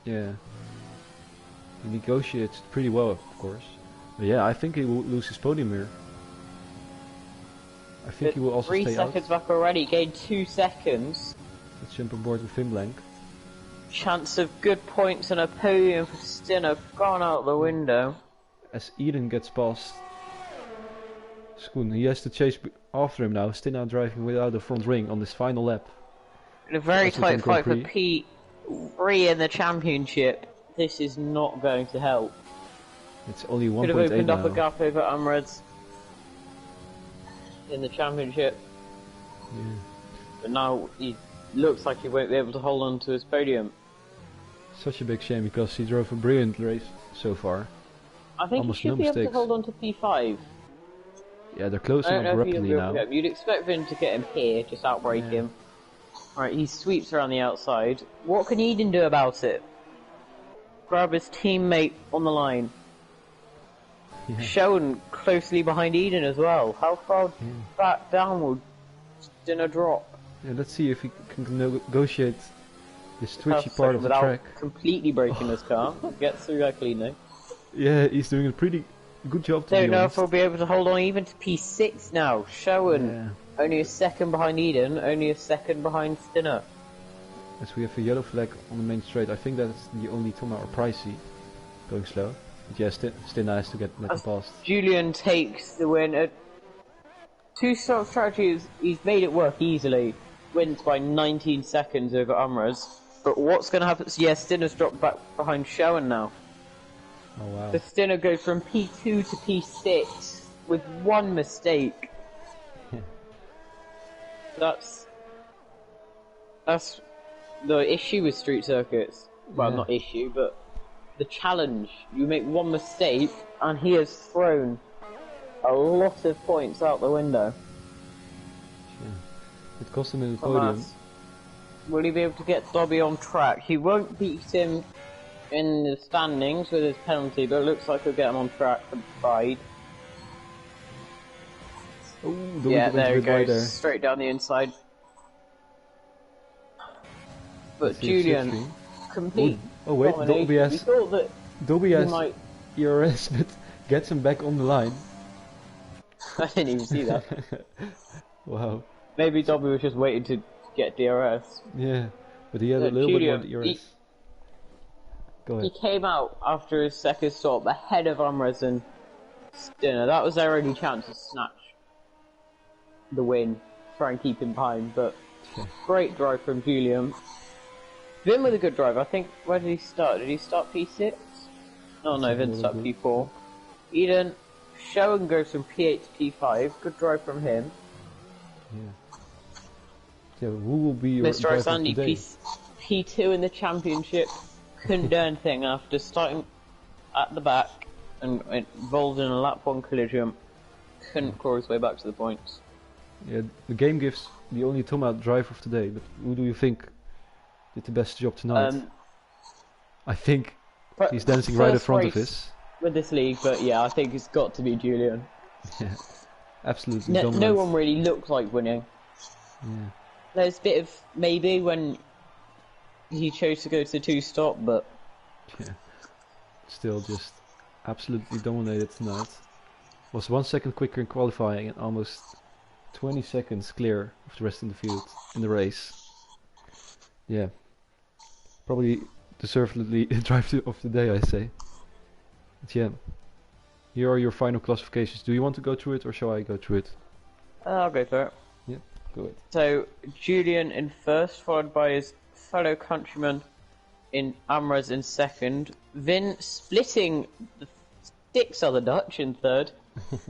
Yeah, he negotiates pretty well, of course. But yeah, I think he will lose his podium here. I think he will also stay out. 3 seconds back already, gained 2 seconds. Let's jump aboard with Finblank. Chance of good points and a podium for Stinner gone out the window. As Eden gets past Schoon, he has to chase after him now. Stinner driving without a front ring on this final lap. In a very tight fight for P3 in the championship. This is not going to help. It's only 1.8 now. Could have opened up a gap over Amreds in the championship. Yeah. But now he looks like he won't be able to hold on to his podium. Such a big shame because he drove a brilliant race so far. I think he should be able to hold on to P5. Yeah, they're closing up rapidly now. You'd expect Vin to get him here, just outbreak him. Alright, he sweeps around the outside. What can Eden do about it? Grab his teammate on the line. Yeah. Sheldon closely behind Eden as well. How far back down will Stinner drop? Yeah, let's see if he can negotiate this twitchy part of the track. Completely breaking his car. Gets through that cleanly. Yeah, he's doing a pretty good job to be honest. Don't know if he'll be able to hold on even to P6 now. Sheldon Only a second behind Eden, only a second behind Stinner. As we have a yellow flag on the main straight, I think that's the only Toma or Pricey going slow. But yeah, Stina has to get let past. Julian takes the win. Two-stop strategy, he's made it work easily. Wins by 19 seconds over Amraz. But what's going to happen? Yeah, Stinner's dropped back behind Schoen now. Oh wow. The Stinner goes from P2 to P6 with one mistake. That's the issue with street circuits. Well, not issue, but the challenge. You make one mistake, and he has thrown a lot of points out the window. It cost him in the podium. Will he be able to get Dobby on track? He won't beat him in the standings with his penalty, but it looks like he'll get him on track for Pride. Ooh, yeah, there he goes, straight down the inside. But Julian, complete. Oh wait, Dobby has. We thought that Dobby has ERS, but gets him back on the line. I didn't even see that. Wow. Maybe Dobby was just waiting to get DRS. Yeah, but he had a little bit more DRS. Go ahead. He came out after his second stop ahead of Amraz and Stinner. That was their only chance to snatch the win, try and keep him behind, but great drive from Julian. Vin with a good drive. I think, where did he start? Did he start P6? Oh no, Vin started P4. Eden, Schoen goes from P8 to P5. Good drive from him. Yeah, who will be your Mr. driver Sandy today? P2 in the championship. Couldn't do anything after starting at the back and involved in a lap 1 collision. Couldn't claw his way back to the points. Yeah, the game gives the only Toma driver of today, but who do you think did the best job tonight? I think he's dancing right in front of us. With this league, but yeah, I think it's got to be Julian. Yeah, absolutely. No one really looked like winning. Yeah. There's a bit of maybe when he chose to go to 2-stop, but yeah, still just absolutely dominated tonight. Was 1 second quicker in qualifying and almost 20 seconds clear of the rest in the field in the race. Yeah, probably deservedly drive of the day, I say. But yeah, here are your final classifications. Do you want to go through it or shall I go through it? I'll go for it. Yeah, go ahead. So Julian in first, followed by his fellow countryman in Amraz in second. Vin splitting the 6 other Dutch in third.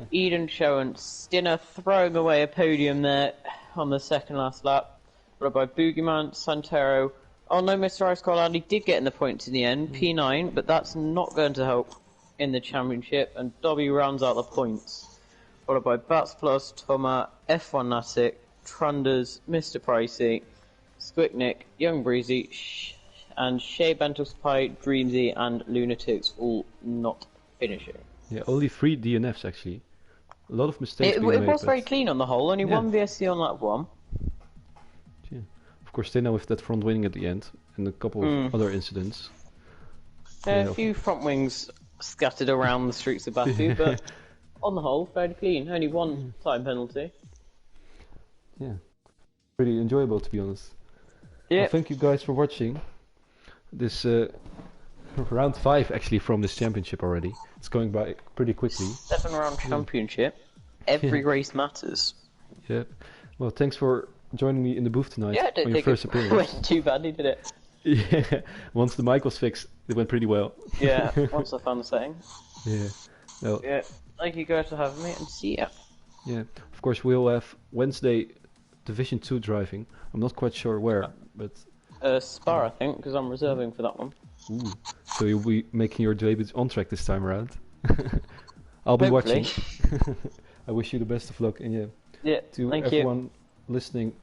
Eden Schoen, Stinner throwing away a podium there on the second last lap. Followed by Boogeyman, Santero. Oh no, Mr. Ice Cold did get in the points in the end, P9, but that's not going to help in the championship, and Dobby rounds out the points. Followed by Bats Plus, Toma, F1 Natic, Trunders, Mr. Pricey, Squicknick, Young Breezy, and Shea Bentos Pie, Dreamsy, and Lunatics all not finishing. Yeah, only 3 DNFs actually. A lot of mistakes being made. It was very clean on the whole, only one VSC on lap 1. Yeah. Of course, Stina with that front wing at the end, and a couple of other incidents. A few front wings scattered around the streets of Baku, but on the whole, fairly clean. Only one time penalty. Yeah, pretty enjoyable to be honest. Yeah. Well, thank you guys for watching this round 5 actually from this championship already. It's going by pretty quickly. 7-round championship. Every race matters. Yeah. Well, thanks for joining me in the booth tonight. Yeah, I don't on think your first it appearance. went too badly, did it? Yeah. Once the mic was fixed, it went pretty well. Yeah. Once I found the setting. Yeah. Well, yeah. Thank you guys for having me, and see ya. Yeah. Of course, we'll have Wednesday Division 2 driving. I'm not quite sure where, but Spa, I think, because I'm reserving for that one. Ooh. So you'll be making your debut on track this time around. I'll be Hopefully. watching. I wish you the best of luck, and to thank everyone listening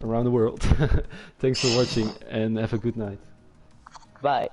around the world. Thanks for watching, and have a good night. Bye.